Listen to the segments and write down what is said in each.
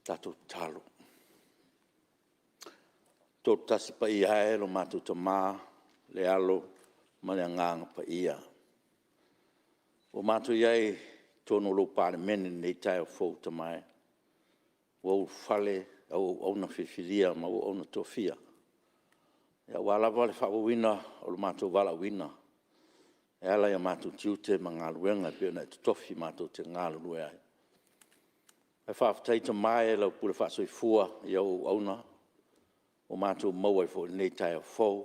Tātou talo. Tō tasi pa ia e lo mātou ta mā, le alo, ma le nganga pa ia. O mātou iai tōno lo Palemene nei tai o fōu ta mai. O fale, au na whiwhiria, ma au na tōwhia. Ia walawa le whawawina o lo mātou wala wina. E ala ia mātou tiute ma ngā luenga, pio na tutofi mātou te ngā lue ai. E whawhatai ta mai e lau pule whasoi fua i au na. O mātou maua i fōi nei tai o fōu.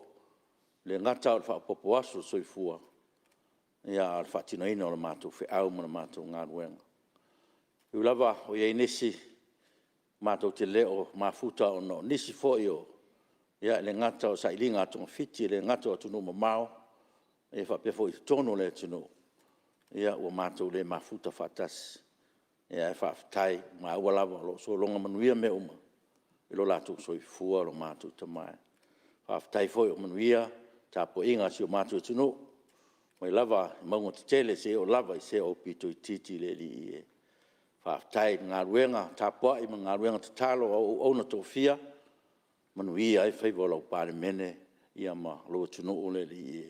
Le ngata o le whapopo aso soi fua. Ia al whatino ina o le mātou whi au mana mātou ngā ruenga. I lava o iei nisi mātou te leo mafuta o no nisi fōi o. Ia le ngata o sailinga atonga fiti, le ngata o tunu mamao. E whapea fōi tono le tunu. Ia o mātou le mafuta whatasi. Ia e whawhatai ma ua lava lo so longa manuia me uma. I lo lātou soi fua lo mātou tamai. Whawhatai fōi o manuia, tāpo inga si o mātou tunu. Mai lava, maunga te tele se o lava i se o pito i titi le li i e. Whawhatai ngā ruenga, tāpoa i ngā ruenga te talo au na tō fia. Manuia e whaiwa lau Palemene ia ma lo tunu o le li i e.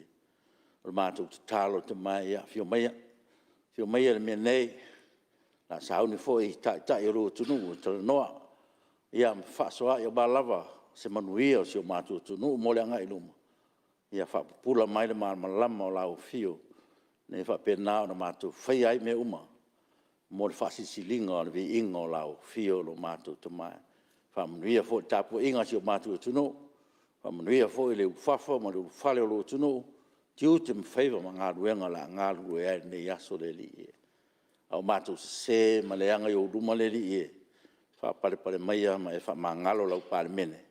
O mātou te talo tamai ia, fio maia le mea nei. Nā sauni fōi tai o lo tunu o tala noa. Ia whaasoa i o lava se manuia o si o mātou tunu mo le anga i luma. Ia whaapupula mai le malama o lau fio. Ne whaapena o na mātou whai ai me uma. Mo le whaasisilinga o le vi inga o lau fio lo mātou tamai. Whaamanuia fo le tāpua inga si o mātou tunu. Whaamanuia fo i le ufafa ma le ufale o lo tunu. Tiu te mwhaiva ma ngā ruenga la ngā rue ai ne yaso le li e. Au mātou se ma le anga i o ruma le li e. Whapare maia ma e whamangalo lau Palemene.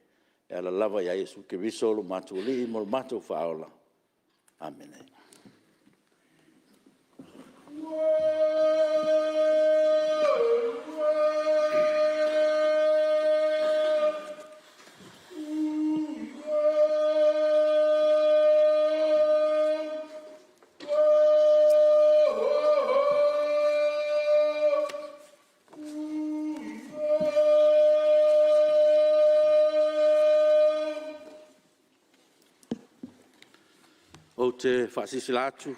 E ala lava ia Jesu Keriso lo mātou li mo lo mātou whaola. Amen. Te whaasisi lātu,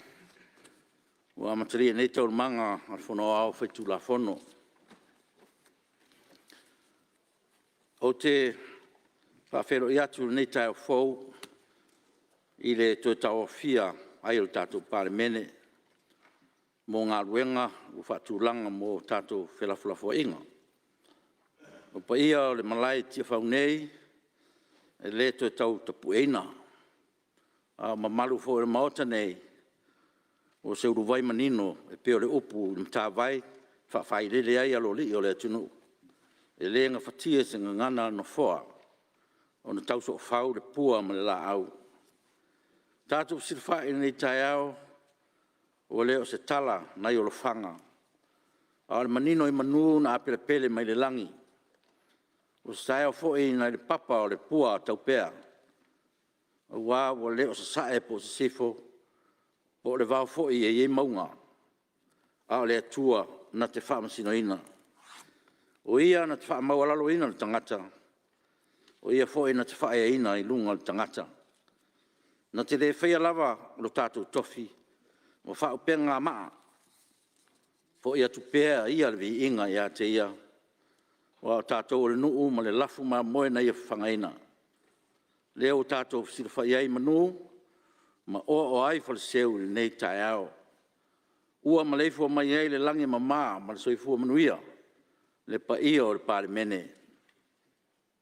wa mataria nei tau manga ar whono au whaitu la whono. O te whawhero i atu nei tau whou, i le tō tau whia ai o tātou Palemene, mō ngā ruenga o whaatūlanga mō tātou whelafulafua inga. O pa ia o le malai tia whaunei, e le tō tau tapu eina, ma malu fo e maota nei o se uru vai manino e peo le upu i mta vai whawhai lele ai alo li o le atunu e le nga whatia se ngana no foa o na tauso o whau le pua ma le la au tātou sirwhai nei tai au o le o se tala nai o le whanga a le manino i manu na apele pele mai le langi o se tai au fo i nai le papa o le pua tau pea Wa o le o sa e po se sifo o le vau fo i e maunga a le atua na te whaamasino ina. O ia na te whaamaualalo ina le tangata. O ia fo i na te whaea ina i lunga le tangata. Na te le whaia lava lo tātou tofi mo whao pēr ngā maa. Fo ia tu pēr ia le vi inga ia te ia. Wa o tātou le nuu ma le lafu ma moe na ia whangaina. Leo tātou sirwha iai manu, ma o ai whale seu nei tai au. Ua ma leifua mai ai le langi ma maa, ma le soifua manuia, le pa ia o le Palemene.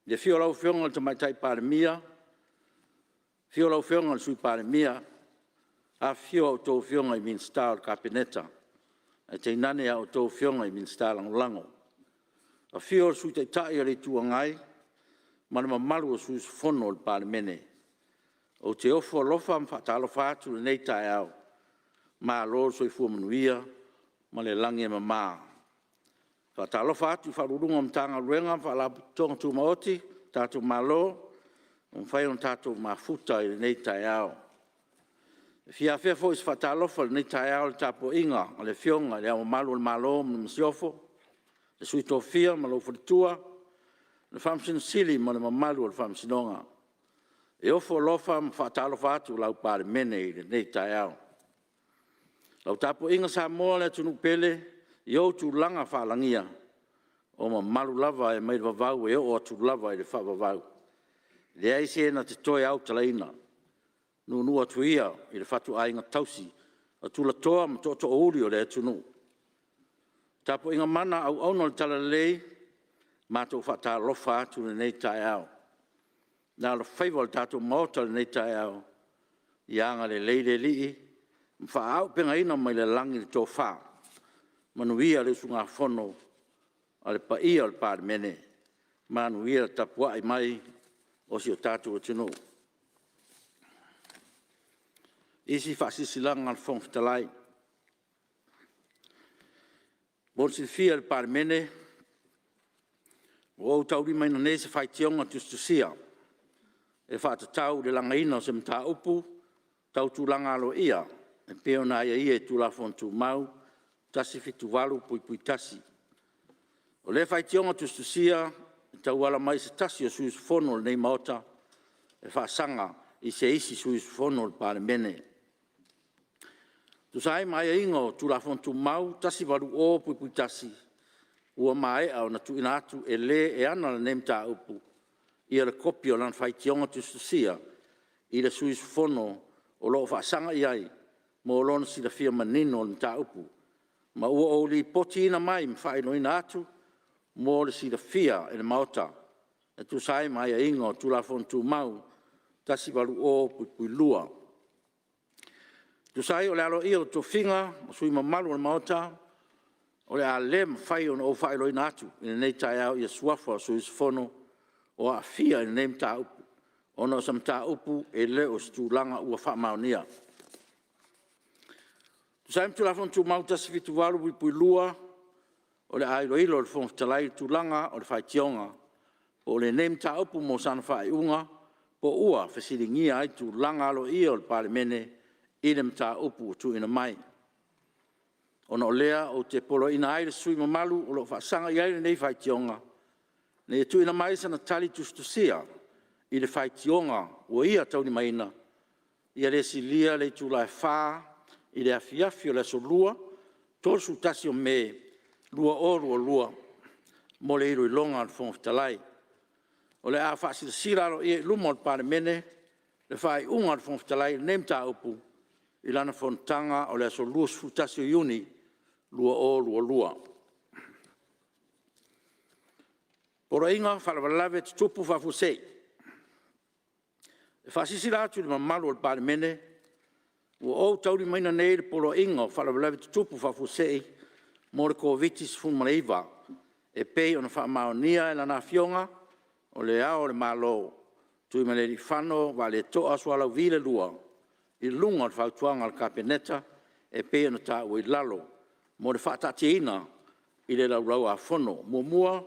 Le fio lau whionga le tamaitai Palemia, fio lau whionga le sui Palemia, a fio au tō whionga i minsta o le kapeneta, e te inane au tō whionga i minsta langolango. A fio le sui taitai a le tuangai, Mana malu o sui fono le Palemene. O te ofo lofa whaatalofa atu le nei tai au. Ma lor soi fua manuia, ma le langi ma maa. Whaatalofa atu whaarurunga mtanga ruenga, whaalapu tonga tu maoti, tātou malo, whai on tātou mafuta i le nei tai au. Fia fea fo is whaatalofa le nei tai au le tapo inga, le fionga, le au malu le malo, le msiofo, Le sui tofia ma lo fritua, le whamsin sili ma le mamalu le whamsinonga. E ofo lofa ma whaatalo whaatu lau Palemene I le nei tai au. Lau tapo inga Samoa le tunu pele, I o tu langa whaalangia. O ma malu lava e mai vavau e o tu lava I le whavavau. Le aise na te toi au talaina. Nunua tuia I le whatu ainga tausi. A tula toa ma toto uri o le tunu. Tapo inga mana au au le tala lei, ma tau whata lofa atu le nei tai au. Nā la whaiwa le tātou maota le nei tai au. Ianga le leile lii, mwha au penga ina mai le langi le tō wha. Manuia le sunga whono, a le paia le Palemene. Manuia le tapua I mai, o si o tātou o tino. Isi whasisilanga le whongfitalai. Bonsi fia le Palemene, o tauri mai na nese whaitionga tustusia. E whātatau le langa ina se mta upu, tau tu langa alo ia, e peo na ia e tu la fontu mau, tasi fitu walu pui pui tasi. O le whaitionga tustusia, tau wala mai se tasi o suis fono le nei maota, e whaasanga I se isi suis fono le Palemene. Tu sai mai ingo tu la fontu mau, tasi walu o pui pui tasi, ua mai au na tu ina atu e le e ana le nei mta upu, Ia le kopi o lan whaitionga tustusia, I le suis fono o loo whaasanga iai, mo o lona si la fia manino le mta upu. Ma ua o li poti ina mai mwhaino ina atu, mo le si la fia e le maota. E tu sai mai a ingo tu la fontu mau, tasi walu o pui lua. Tu sai o le alo ia o to finga, o sui mamalu le maota, o le a le mwhai o whaino ina atu, ina nei tai au ia suafa o suis fono, o a fia I nem ta upu. Ono sa mta upu e le o stulanga ua wha maonia. Tu sa imtu la fontu mauta si fitu walu pui lua, o le ailo ilo le fontu talai tulanga o le whaitionga, o le nem ta upu mo sana whai unga, po ua whasiringia ai tulanga alo ia o le Palemene, I le mta upu tu ina mai. Ono lea o te polo ina ai le sui mamalu o lo whaasanga iai le nei whaitionga, Ne tu ina mai sana tali tustusia, I le whaitionga o ia tauni maina, Ia le silia le tu lai wha, I le afiafi o le so lua, tolsu tasi o me, lua o lua, mo le iro I longa al whongfitalai. O le a whaasira siraro I lumo al Palemene, le whai unga al whongfitalai nem ta upu, I lana Fonotaga o le so lua sfutasi o iuni, lua o lua. Ora inga whalawalawe te tupu whafusei. E whasisi rātu le mamalu al Palemene, ua o tauri maina nei le polo inga whalawalawe te tupu whafusei, mo le kovitis fumareiva, e pei ona whaamaonia e lana fionga, o le ao le malo, tui me le li whano, wa le toa sualau vile lua, I lunga al whautuanga al kapeneta, e pei ona ta ui lalo, mo le whaatatiina, I le lau a fono, mua,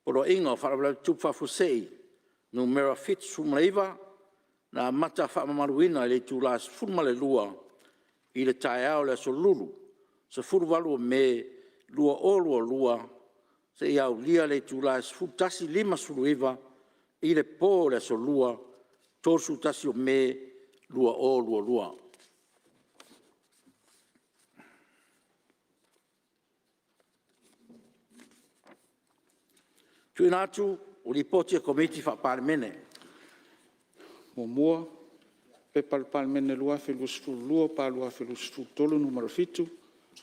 Oro inga o wharawala tupu whafusei, no mera fit sumleiva, na mata whamamaruina le tu las furmale lua, I le tae au le so lulu, sa furwalu me lua o lua, se iau lia le tu las futasi lima suluiva, I le po le so lua, torsu tasi o me lua o lua. Tui nātu, o li poti a komiti wha Palemene. Mo mua, pepa le Palemene lua whelus lua pa lua whelus tolu numero fitu,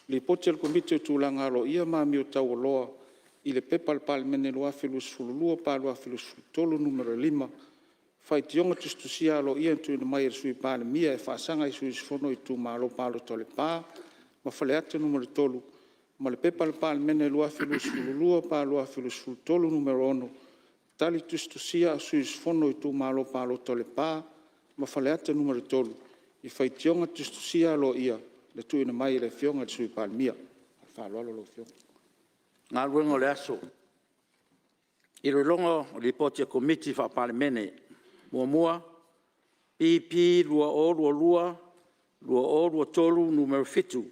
li poti al komiti o tūlanga alo ia mami o tau loa, I le pepa le Palemene lua whelus lua pa lua whelus tolu numero 5, whai tionga tustusia alo ia tu ina mai sui Palemia e whaasanga I sui fono I tu malo palo tole pā, ma whale ate numero 3, ma le pepa le Palemene lua whelus lua pa lua whelus tolu numero 1, tali tustusia sui fono I tu malo palo tole pā, ma whale ate numero 3, I whai tionga tustusia alo ia, le tu ina mai le fionga sui Palemia. Whaloalo lo fionga. Ngā ruengo le aso. I rolongo o li poti a komiti wha Palemene, mua, pipi lua o lua tolu numero fitu,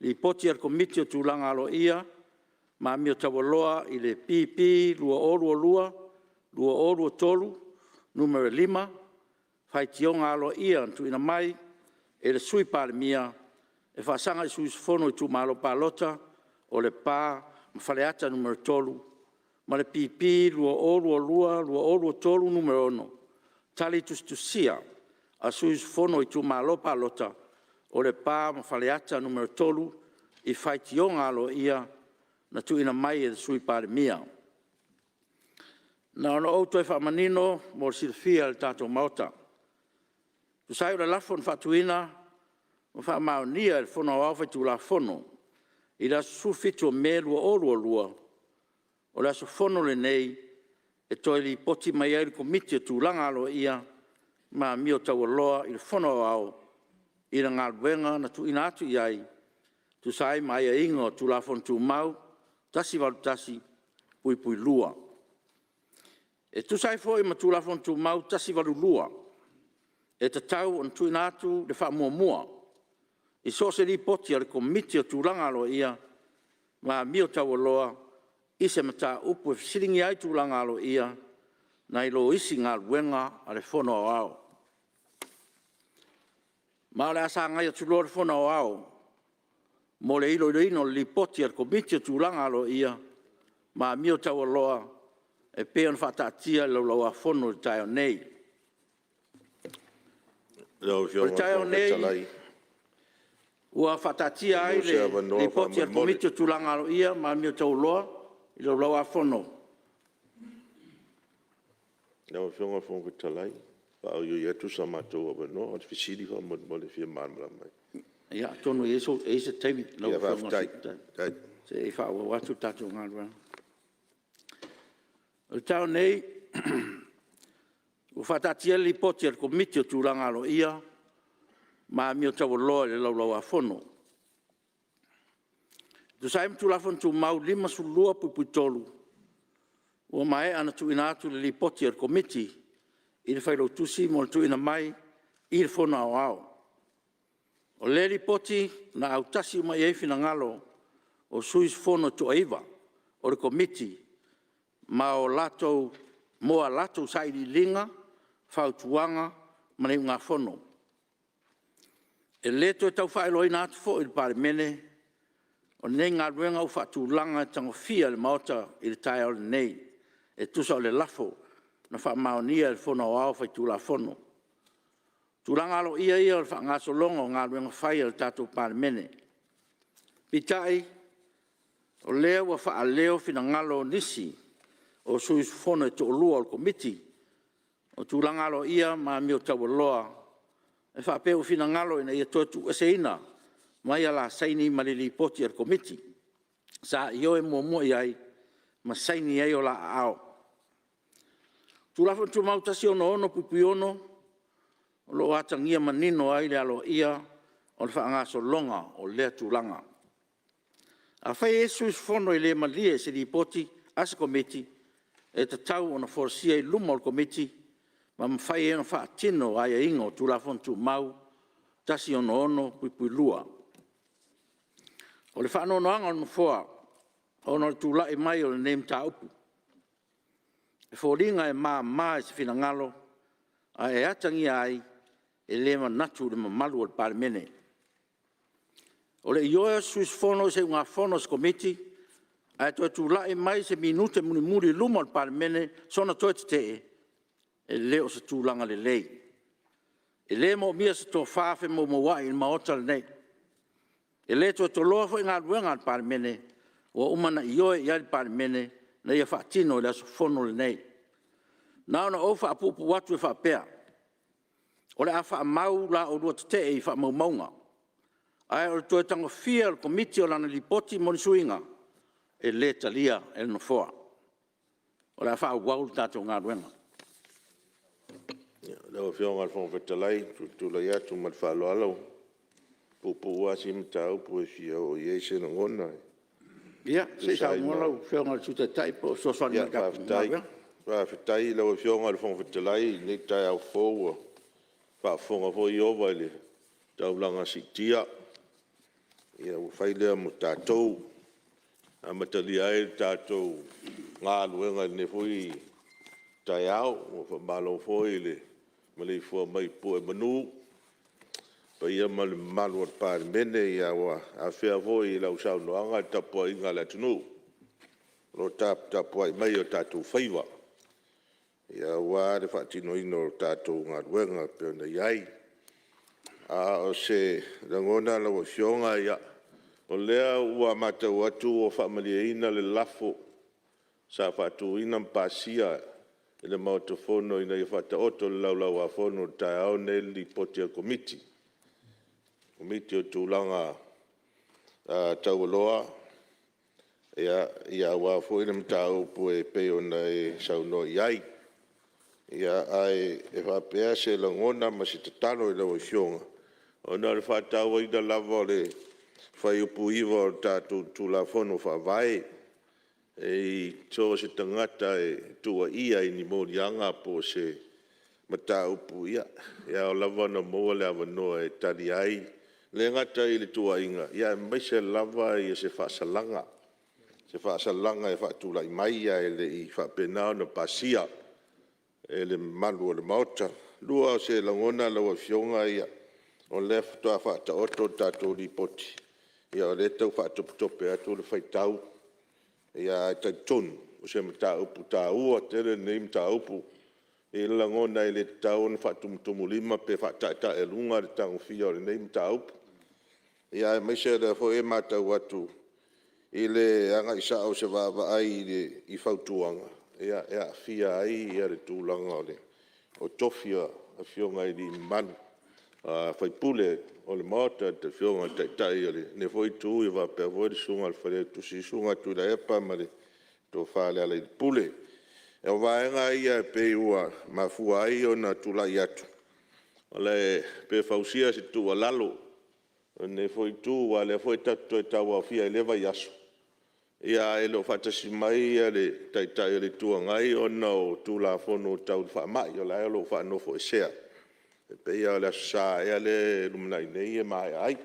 li poti al komiti o tūlanga alo ia, ma mio tawaloa i le pipi lua o lua tolu, numero 5, fai tionga alo ia tu ina mai, e le sui Palemia, e whaasanga i sui fono i tu malo palota, o le pā, ma whaleata numero 3, ma le pipi lua o lua tolu numero 1, tali tusia, a sui fono i tu malo palota, o le pā, ma whaleata numero 3, i fai tionga alo ia, na tu ina mai e le sui Palemia. Na ona outo e whaamanino, mo le silfia le tātou maota. Tu sai o le lafo na whaatuina, o whaamaunia le fono au whai tu la fono, i la sufitu o me lua, o la su fono le nei, e toi li poti mai ai le komiti tu langa alo ia, ma mio tau loa i le fono au, i la ngā luenga na tu ina atu iai, tu sai mai a ingo tu la fono tu mau, tasi walu tasi, pui lua. E tu sai fo i ma tu la fono tu mau, tasi walu lua, e te tau on tu ina atu le wha mua. I so se li poti ale komiti o tu langa alo ia, ma mio tau loa, i se mata upu e fisiringi ai tu langa alo ia, na ilo isi ngā luenga ale fono au. Ma le asa ngai atu loa le fono au, mo le ilo ino li poti ale komiti o tu langa alo ia, ma mio tau loa, e peon whatatia lau a fono le taio nei. Le taio nei, ua whatatia ai le poti al komiti o tulanga alo ia, ma mio tau loa, i lau a fono. Lau whionga whonga talai, whao yu yetu sa matou awa no, o te fisiri wha mo le fia manmala mai. Ia, tonu e se teimi, lau Ia, whionga tai. se e wha ua watu tatu ngā rua. O tau nei, ua whatatia le poti al komiti o tulanga alo ia, ma mio tau loa le lau a fono. Tu saim tu lafon tu mau 5 sulua pui tolu. Ua mai ana tu ina atu le lipoti al komiti, i le whailo tusi mo le tu ina mai, i le fono au. O le lipoti na au tasi mai eifi na ngalo, o suis fono tu aiva, o le komiti, ma o lato, moa lato sairi linga, whautuanga, mani ngā fono. E leto e tau whaelo ina atu fo i le Palemene, o nei ngā ruenga u whaatulanga tango fia le maota i le tae o le nei, e tusa o le lafo, na wha maonia le fono au whai tula fono. Tulanga alo ia o le wha ngaso longo ngā ruenga whai le tātou Palemene. Pitai, o leo wa wha leo fina ngalo nisi, o suis fono e to lua o komiti, o tulanga alo ia ma mio tau loa, e whapeo fina ngalo ina ia totu eseina, mai ala saini malili poti al komiti. Sa io e mua iai, ma saini ai o la ao. Tu lafon tu mautasi ono pupi ono, o lo atangia manino ai le alo ia, o le whaangaso longa o lea tulanga. A whai esu fono i le malie se li poti asa komiti, e te tau ona forsia i luma o komiti, ma mwhai e no whaatino ai a ingo tu lafon tu mau, tasi ono pui lua. O le whaanono anga o mwhoa, ono le tūlai mai o le neim tā upu. E whoringa e maa e se whina ngalo, a e atangi ai, e lema natu le mamalu o le Palemene. O le ioa suis fono se unga fonos komiti, a e toi tūlai mai se minute muri luma o le Palemene, sona toi te e leo se tūlanga le lei. E le mo mia se tō whawhe mo wai in maota le nei. E le tō loa fo i ngā ruenga al Palemene, o umana i oe i al Palemene, na ia whaatino i le aso fono le nei. Nā ona o whaapupu watu e whaapea. O le a whaamau la o rua te i whaamau maunga. Ai o le tō e tango fia o komiti o lana lipoti moni suinga, e le talia e no foa. O le a whaawau tātou ngā ruenga. Lau whionga al whonga whetalai, tūlai atu mat whaalo alau. Pupu wasi mtau pu e fia o iese na ngona. Ia, se sa ngolau whionga tuta taipo, so swani Ia, whawhetai lau whionga al whonga whetalai, ne tai au fōua. Whaafonga fo i owa ele, taulanga si tia. Ia, whailea mo tātou. Amatali ai tātou ngā luenga ne fui tai au, o whamalo foi le, malei fua mai po e manu, pa ia mali malu at Palemene ia wa a whea foi i lau sau noanga tapua inga le tunu. Lo tapua i mai o tātou whaiwa. Ia wa le whaatino ino o tātou ngā luenga pe ona iai. A o se rangona lau o fionga ia, o lea ua matau atu o whaamaliaina le lafo sa whaatu ina mpasia e le mautafono ina i whataoto le laulau a fono tae au ne li potia komiti. Komiti o tūlanga taualoa ia wā fo ina mtau pu e peo na e sauno iai. Ia ai e whapea se langona ma si tatano i lau fionga. O na le whatau ina lava le whai upu iwa o tātou tūlafono whawai. E tō se tangata e tua ia i ni mōrianga po se mata upu ia. Ia o lava na moa le awanoa e tari ai. Le ngata i le tua inga. Ia mai se lava i se whaasalanga. Se whaasalanga e whaatula i mai ia e le i whaapenao na pasia. E le malu o le maota. Lua o se langona laua fionga ia. O le whatoa whaataoto tātou li poti. Ia o le tau whaatope atu le whaitau. Ia e tai tonu, o se mta upu tā ua, tere nei mta upu. E langona i le tau na whaatumutumu lima pe whaatata e lunga le tangu fia o le nei mta upu. Ia e maise le fo e matau atu. I le anga isa au se vava ai i whautuanga. Ia e a fia ai i le tūlanga o le. O tofia a fionga i li manu. Whaipule o le maota te whionga tai o le ne foi tū i wa pia voi sunga le whare tu si sunga tu la epa ma le tō whale ala i pule. E o waenga ia e pe ua ma fua ai o na tula i atu. O le pe fausia si tu a lalo. O ne foi tū wa le foi tatu e tau a fia i lewa i aso. Ia e lo whatasi mai ia le tai o le tua ngai o na o tula fono tau wha mai o la e lo whanofo e sea. E peia le sa e le luminai nei e mai ai.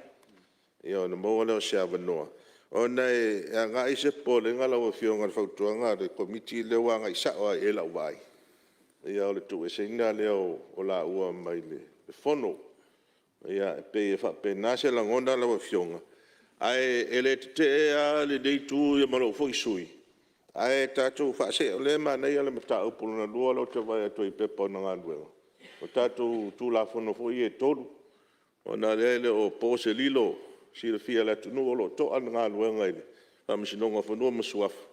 E o na moa leo se avanoa. O nei e ngai se pole ngala o fionga le whautuanga le komiti leo a ngai sao e la wai. E o le tu e se ina leo o la ua mai le fono. E a pe e whapena se langona leo fionga. Ai e le te a le dei tu e malo foi sui. Ai tatu whase o le ma nei ale mata upuluna lua lo te vai atu i pepa na ngā duenga. O tātou tūlafono foi e tolu. O nā lele o pōse lilo, si le fia le tunu o lo to an ngā luenga ile. Whamisinonga whanua masuafu.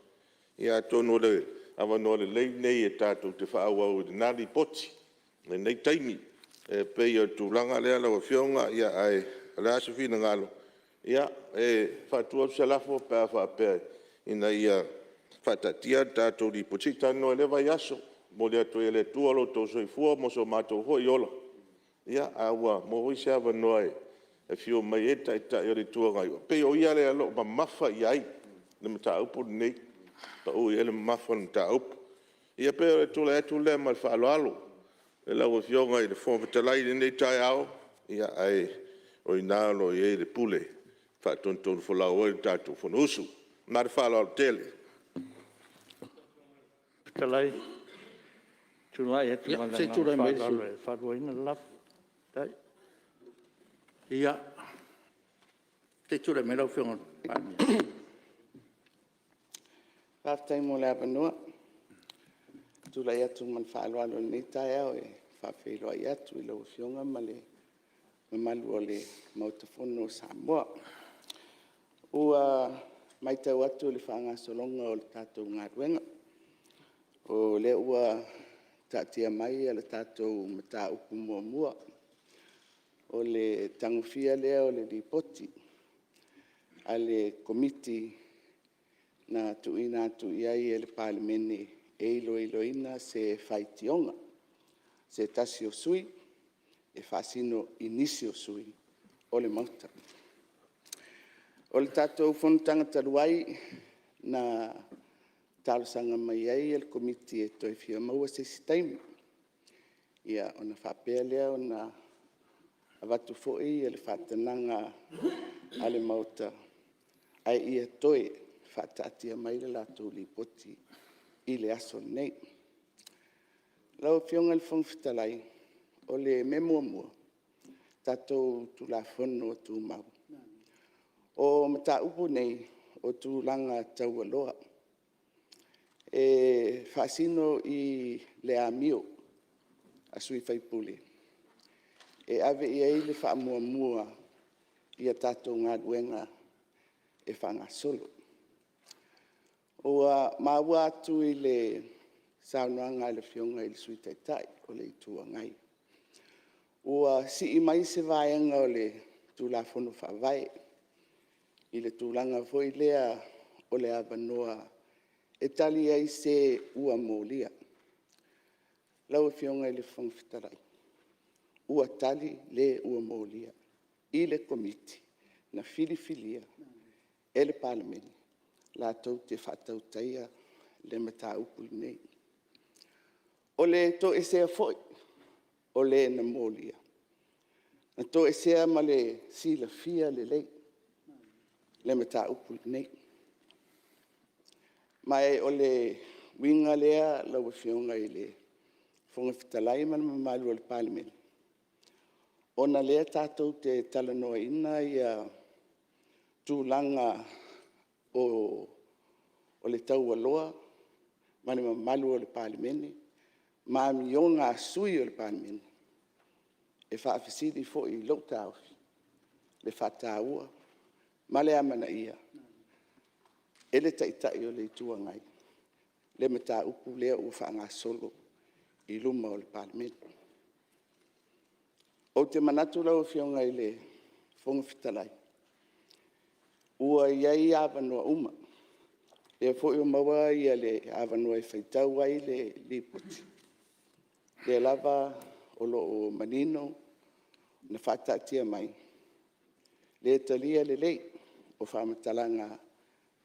Ia tonu le awanoa le lei nei e tātou te whaau au i nāri poti. Nei taimi. E pei o tūlanga lea lau fionga, ia ai le asa whina ngalo. Ia e whatua se lafo pēr whapea. Ina ia whatatia tātou li poti tano e lewa i aso. Mo le atu e le tualo tō soi fua mo so mātou hoi ola. Ia awa, mo hoi se awa noe e fio mai e tai o le tua ngai. Pei o ia le alo ma mafa i ai. Le mta upu nei. Pa ui ele mafa le mta upu. Ia pei o le tula etu le ma le whaalo alo. E lau e fio ngai le fōwhitalai le nei tai ao. Ia ai o inalo i e le pule. Whaatontonu whalau o le tātou whono usu. Nā le whaalo alo tele. Talai. Tulai e Ia, se tulai mai su. Wharoina lap. Tai. Ia, te tura me lau whionga. Whaftai mo le apanua. Tula i atu man whaaloalo ni tai au e whawhiroa i atu i lau whionga ma le mamalu o le mautafono Samoa. Ua mai tau atu le whaanga solonga o le tātou ngā ruenga. O le ua tatia mai le tātou mata upu mua. O le tangofia lea o le ripoti. A le komiti na tuina atu iai e le Palemene e iloina se whaitionga. Se tasi o sui e whasino inisi o sui o le mauta. O le tātou Fonotaga taluai na talusanga mai ai e le komiti e toi fia maua se sitaimi. Ia ona whapea lea ona avatu fo'i e le whatananga a le mauta ai ia toi whaataatia mai le lātou li poti i le aso nei. Lau fionga le whangwhitalai o le me mua tātou tu la whono tu mau. O mata upu nei o tu langa tau aloha. E whaasino i le amio a sui whaipule. E ave i ei le whaamua i a tātou ngā duenga e whanga solo. O maua atu i le saunoanga le fionga i le sui taitai o le itua ngai. O si i mai se vaenga o le tu la whono whawai i le tūlanga foi lea o le avanoa e tali ai se ua mōlia. Lau fionga i le whangwhitarai. Ua tali le ua mōlia. I le komiti na filifilia e le Palemene la tau te whatau taia le mata upuli nei. O le to e sea foi o le na mōlia. Na to e sea ma le sila fia le lei. Le mata upuli nei. Mai o le winga lea lau fionga i le whangawhitalai mana mamalu o le Palemene. Ona lea tātou te talanoa ina i a tūlanga o le tau aloa, mana mamalu o le Palemene, maami o ngā sui o le Palemene. E whaafisiri fo i lau tāufi, le whataua, ma le amana ia. E le taitai o le itua ngai, le mata upu lea ua whaanga solo i luma o le Palemene. O te manatu lau fionga i le whangawhitalai. Ua iai awanua uma. E fo i o maua ia le awanua i whaitau ai le lipoti. Le lava o lo o manino na whaatatia mai. Le talia le lei o whamatalanga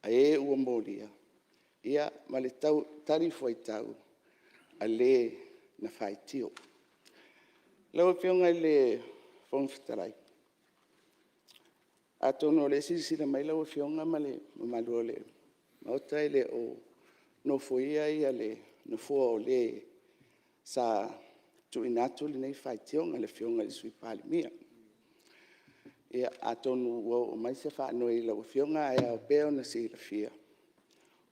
a e ua mōlia. Ia ma le tau tari whaitau a le na whaitio. Lau pionga i le whangwhitarai. A tono le sisira mai lau pionga ma le mamalua le. Mautai le o no foia ia le no foa o le sa tu inatu le nei whaitionga le pionga le sui Palemia. Ia a tono o mai se whanoi lau pionga e au peo na si la fia.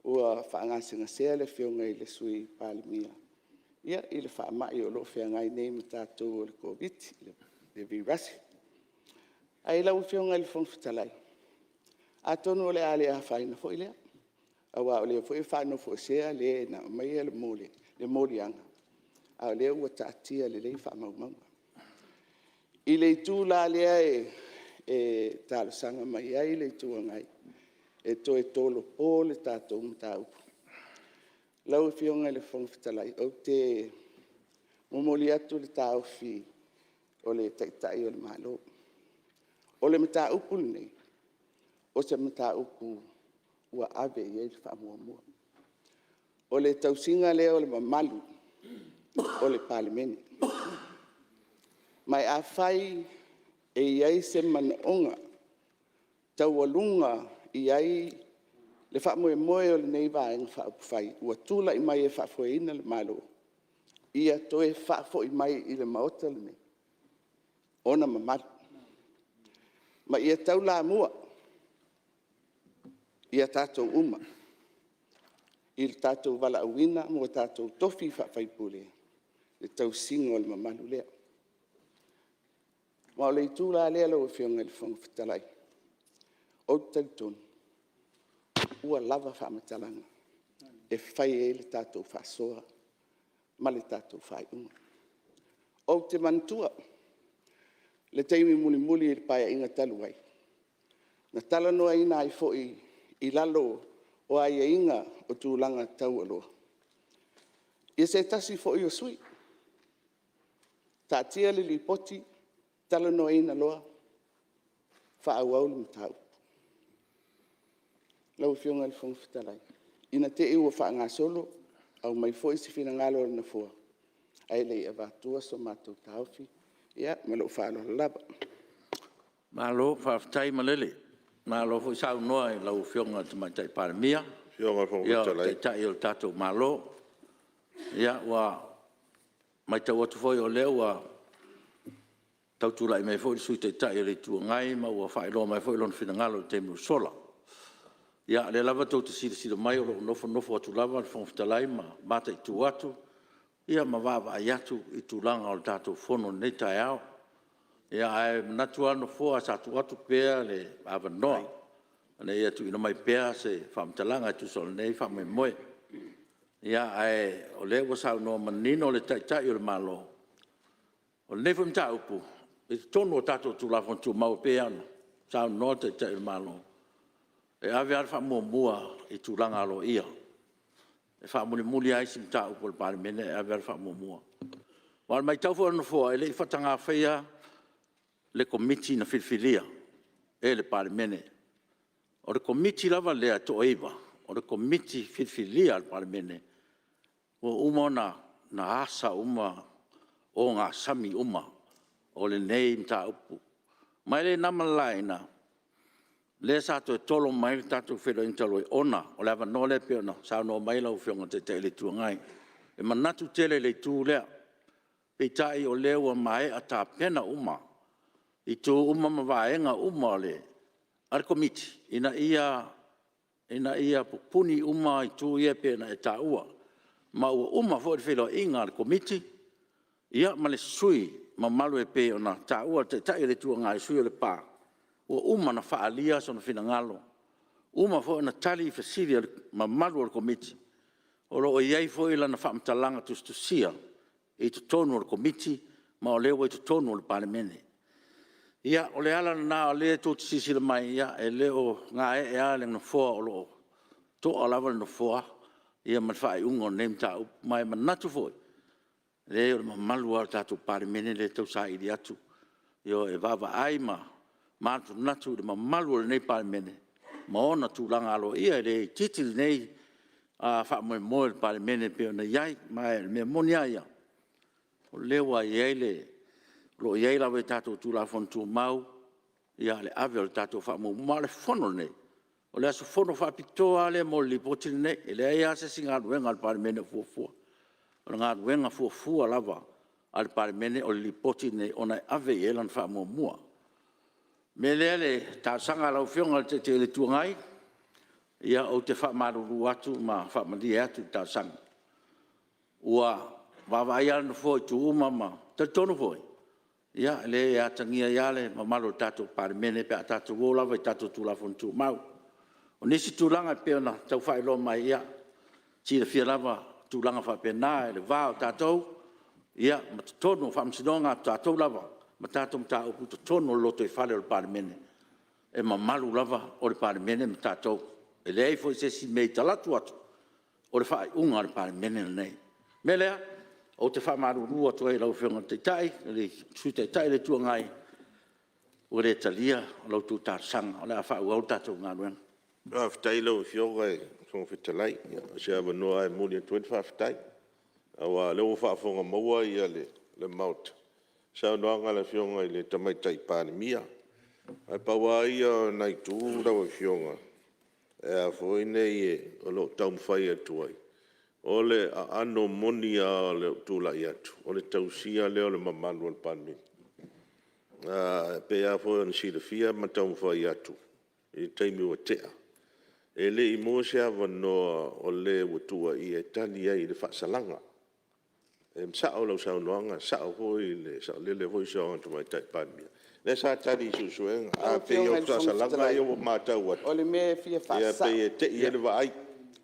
Ua whaangasinga sea le pionga i le sui Palemia. Ia i le whaamai o lo whiangai nei ma tātou o le COVID, le virasi. Ai lau whionga i le whangwhitalai. A tonu o le ale a whaina fo i lea. Awa o le fo i whaino fo sea le na mai le mōli anga. A le ua tātia le lei whaamaumanga. I le tūla lea e tālo sanga mai ai le tūangai. E toe tolo pō le tātou mtaupu. Lau fionga le whangwhitalai, au te momoli atu le tāuwhi o le taitai o le malo. O le mata upu nei, o se mata upu ua ave i le whamuamua. O le tausinga lea o le mamalu o le Palemene. Mai a whai e iai se manaonga, taualunga i ai le wha moe o le nei vaenga whaapufai. Ua tūla i mai e whaafoi ina le malo. Ia toe whaafoi mai i le maota le nei. Ona mamaru. Ma ia tau la mua. Ia tātou uma. I le tātou wala awina mo tātou tofi whaafai pule. Le tau singo o le mamaru lea. Ma o le tūla lea lau e whionga le whangwhitalai. O tautonu. Ua lava whaamatalanga. E whai e le tātou whaasoa, ma le tātou whaiunga. O te mantua, le teimi muli le paia inga taluai. Na tala noa ina ai fo i lalo o ai inga o tūlanga tau aloa. I se tasi fo i o sui. Tātia le li poti, tala noa ina loa, whaau le mtau. Lau fionga le whangwhitalai. Ina te iwa whaanga solo, au mai fo isi whina ngalo na fua. Ai lei e wātua so mātou tāwhi. Ia, ma lau whaalo laba. Malo, whaafitai malele. Nā lo fo sau noa I lau whionga te mai tai Palemia. Fionga fong Ia talai. te tai o tātou malo. Ia wa mai tau atu foi o leo wa tau tūlai mai foi sui te tai o le tua ngai ma ua whaeroa mai foi lon whina ngalo te mu sola. Ia le lava tau te sira mai o lo nofo atu lava le whongfitalai ma mata I tu atu. Ia ma wawa ai atu I tūlanga o le tātou whono nei tai au. Ia ai natu ano fo sa tu atu pea le ava noa. Ana ia tu ina mai pea se whamtalanga tu sol nei whamai moe. Ia ai o le wa sa no manino le tai tai o le malo. O le nefu mta upu. E tonu o tato tu la fontu mau pea no. Sa no tai tai o le malo. E ave ar whamua mua I tu langa alo ia. E whamuni muli ai si mta upu le Palemene e ave ar whamua mua. Wal mai tau fo no fo e le whatanga whaia le komiti na filfilia e le Palemene. O le komiti lava lea to eiva. O le komiti filfilia le Palemene. O uma na asa uma o ngā sami uma o le nei mta upu. Mai le namalai na le sato e tolo mai le tatu whiro intalo ona o le avano le peona sa no mai lau whionga te le tuangai. E manatu tele le tu lea. Peitai o lewa mai a tā pena uma. I tō uma mawaenga uma le. Ar komiti, ina ia pupuni uma I tō ia pena e tā ua. Ma ua uma fo e whilo inga ar komiti. Ia ma le sui ma malu e pe ona tā ua te tai le tua ngai sui o le pā. Ua uma na whaalia so na whina ngalo. Uma fo na tali fasili ma malu ar komiti. O lo o iei fo ila na whaamtalanga tustusia. I tu tonu ar komiti ma o lewa I tu tonu ar Palemene. Ia, o le ala na o le tō tisisira mai ia, e le o ngā e ale na fōa o lo tō alawa na fōa, ia man whae ungo neim tā mai man natu fōi. Le o ma malu ar tātou Palemene le tau sa iri atu. Io e wawa ai ma mātu natu le ma malu ar nei Palemene. Ma ona tūlanga alo ia le titili nei a wha moe moe le Palemene pe ona iai, mai me moni ia. O lewa iai le lo iai lawe tātou tūla fontu mau, ia le ave o le tātou whaamu, ma le whono nei. O le aso whono whaapitoa le mo li potili nei, e le ai ase si ngā ruenga al Palemene fuafua. O ngā ruenga fuafua lava al Palemene o li potili nei, o nei ave i elan whaamu mua. Me lea le tāsanga lau whionga te le tuangai, ia o te whaamaruru atu, ma whaamari atu tāsanga. Ua wawai anu fwoi tu umama, te tonu fwoi. Ia, le ia tangia ia le mamalo tātou Palemene pe a tātou wōlawa I tātou tūlafon tū mau. O nisi tūlanga peona tau whaelo mai ia. Tira whia lava tūlanga whapena e le vāo tātou. Ia, ma tono whamsinonga tātou lava. Ma tātou mta upu to tono loto I whale o le Palemene. E mamalu lava o le Palemene ma tātou. E le eifo I se si mei talatu atu. O le whae unga le Palemene nei. Me lea, o te whamaruru atu e lau whionga te tai, le sui te tai le tuangai, o le talia, o lau tū tārsanga, o le a whau au tātou ngā ruenga. Whaftai lau whionga e song whitalai, se awa noa e mōni atu e whaftai. Awa leo whaafonga maua ia le maut. Sa noanga le whionga I le tamaitai Palemia. Ai paua ia nai tū rau e whionga. E a fwoi nei e o lo taumwhai atu ai. O le ano moni a le tūla I atu. O le tausia leo le mamalu al Palemene. Pe a fwoi an sira fia ma taumwhai atu. I taimi o tea. E le I mōse awa noa o le watua I e tali ai le whaasalanga. E msao lau saunoanga, sao hoi le, sao le hoi sao antu mai tai Palemia. Le sa tali susuenga, a pe o whaasalanga I o mātau atu. O le me fia whaasa. Ia pe e te I ele wa ai.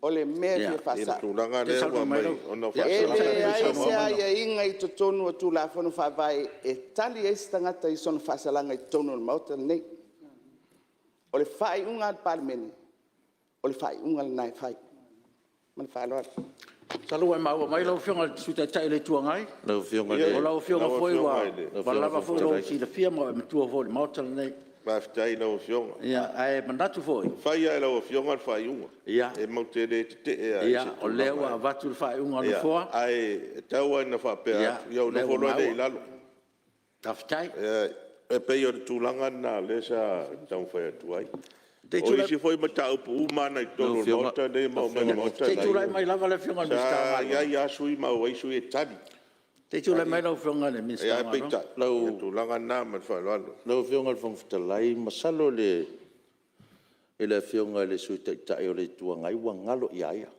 O le me fia Ina whaasa. tūlanga le wa mai, ona E le whaasalanga. ai se ai e inga I to tonu o tūla whanu whawai e tali e stangata I son whaasalanga I tonu o mauta nei. O le whai unga al Palemene. O le whai unga le nai whai. Man whaaloa. Salua e maua mai lau whionga sui te tai le tuangai. Lau whionga Ia, O lau whionga lau fwoi wa, whionga wa lava fwoi lau si le fia mo e matua fwoi mautala nei. Whaftai lau whionga. Ia, ai manatu fwoi. Whai ai lau whionga al whai unga. Ia, E maute le te e ai. ia, o leo a vatu le whae unga na fwoi. Ai, tau ai na whapea Ia, atu. Iau na leo whono maua. e lalo. Tawhitai. E pei o tūlanga nā le sa tau whai atu ai. Te O isi foi mata upu umana I tolo nota nei mau mana nota Te tūrai mai lava le whionga Mr. Sa Ngalo. ia ia sui mau ai sui e tani. Te tūrai mai lau whionga le Mr. Ia Ngalo. peita. Lau- Tu langa nā man whaaloalo. Lau whionga le whangwhitalai, masalo le le whionga le sui tai o le tuanga iwa ngalo ia ia.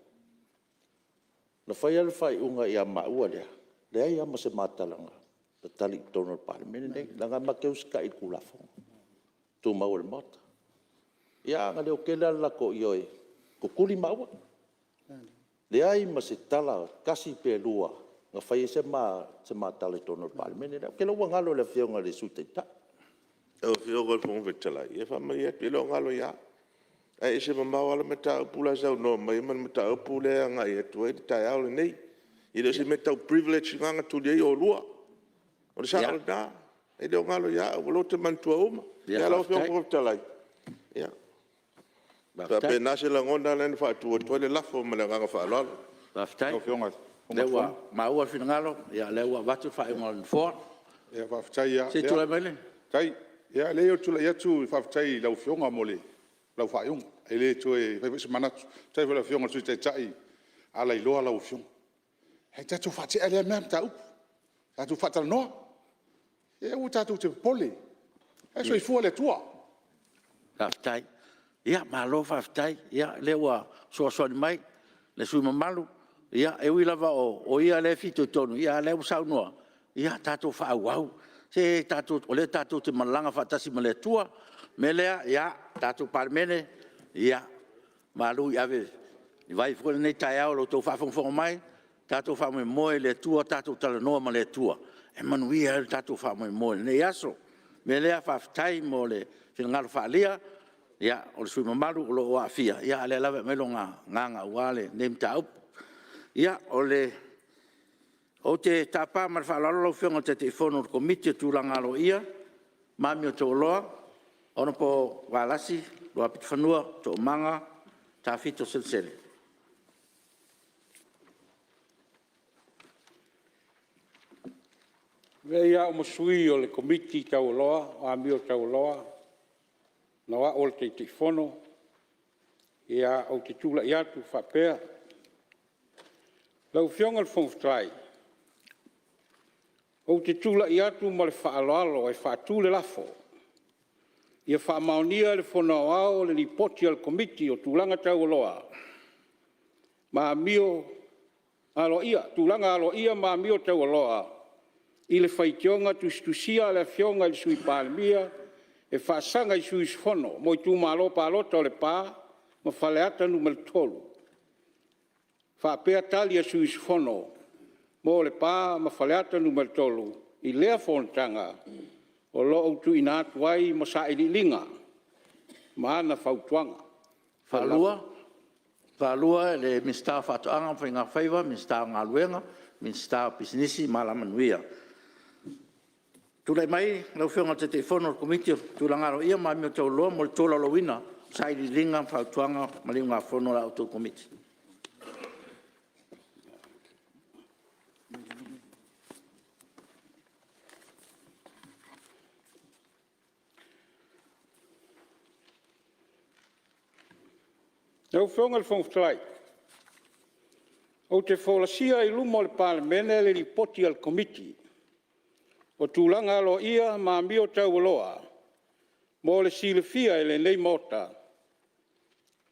Na whai ale whai unga ia maua lea. Lea ia ma se mātalanga. Ta tali tono Palemene nei. Langa makeu ska I kulafo. Tu mau le mata. Ia anga leo kela lako I oe. Kukuli maua. Lea I ma se tala kasi pe lua. Nga whai se mātale tono Palemene nei. Kela ua ngalo le whionga le sui tai. E o whio gol fonga vetalai. E wha mai e pilo ngalo ia. E se mamau ala mata upula sau no mai man mata upule anga I tu e tai au le nei. I le se meta o privilege nganga tuli ai o lua. O le sa da. E le ngalo ia o lo te mantua uma. Ia la o whio fonga vetalai. Ia. Pa pe nase la ngonda len fa tu o le lafo ma le nganga fa lalo. Whaftai. O whionga. Lewa maua whina ngalo. Ia lewa watu whai unga le fōr. E whaftai ia. Se tūrai mai le. Tai, ia leo tula ia tu whaftai lau whionga mo le. Lau whaiung. E le tu e whai manatu. Tai whala whionga tui tai tai. Ala I loa lau whionga. Hei tatu whati alea mea mta upu. Tatu whatala noa. E u tatu te pole. E so I fua le tua. Whaftai. Ia malo whaftai. Ia lewa soasoni mai. Le sui mamalu. Ia e ui lava o ia le fito tonu. Ia leo sau noa. Ia tātou whaau au. Se tātou, o le tātou te malanga whatasi ma le tua. Me lea, ia, tātou Palemene. Ia, malu I ave. I vai fukone nei tai au lo tau whawhongwhongo mai. Tātou whamoe moe le tua, tātou tala noa ma le tua. E manuia e tātou whamoe moe. Nei aso. Me lea whaftai mo le whingalo whaalia. Ia, o le sui mamalu o lo oa fia. Ia, le lawe melo nganga uale. Nei mta upu. Ia, o te tapa ma le whaalalo whionga te te whono o komiti tūlanga alo ia. Mami o tō loa. Ono po wālasi, loa piti whanua, tō manga, tā whito selsele. Veia o masui o le komiti tau loa, o amio tau loa, na wa o le te whono, ia o te tūla i atu whapea. Lau whionga le whongwhtai, o te tūla i atu ma le whaaloalo e whaatū le lafo. Ia whaamaonia le whono au le ripoti al komiti o tūlanga tau loa. Ma amio alo ia, tūlanga alo ia ma amio tau loa. I le whaikionga tustusia le whionga I sui Palemia e whaasanga I sui whono. Mo I tū malo pālota o le pā, ma whaleata numero tolu. Whaapea tali a sui whono. Mo le pā, ma whaleata numero tolu. I lea Fonotaga. O lo tu ina tuai ma sa linga ma na fautuanga Whalua le Mr. Whatuanga whainga whaiva, Mr. Ngaluenga, Mr. Business Malamanuia. Tūlai mai, lau whionga te te whono komiti tūlangaro ia mai mio tau loa mo le tōla lowina sa linga whautuanga ma le ngā whono la o tō komiti. Au whionga le whongwhtai. O te wholasia I lumo le Palemene le ripoti al komiti. O tūlanga alo ia ma mio tau loa. Mo le silifia le nei mota.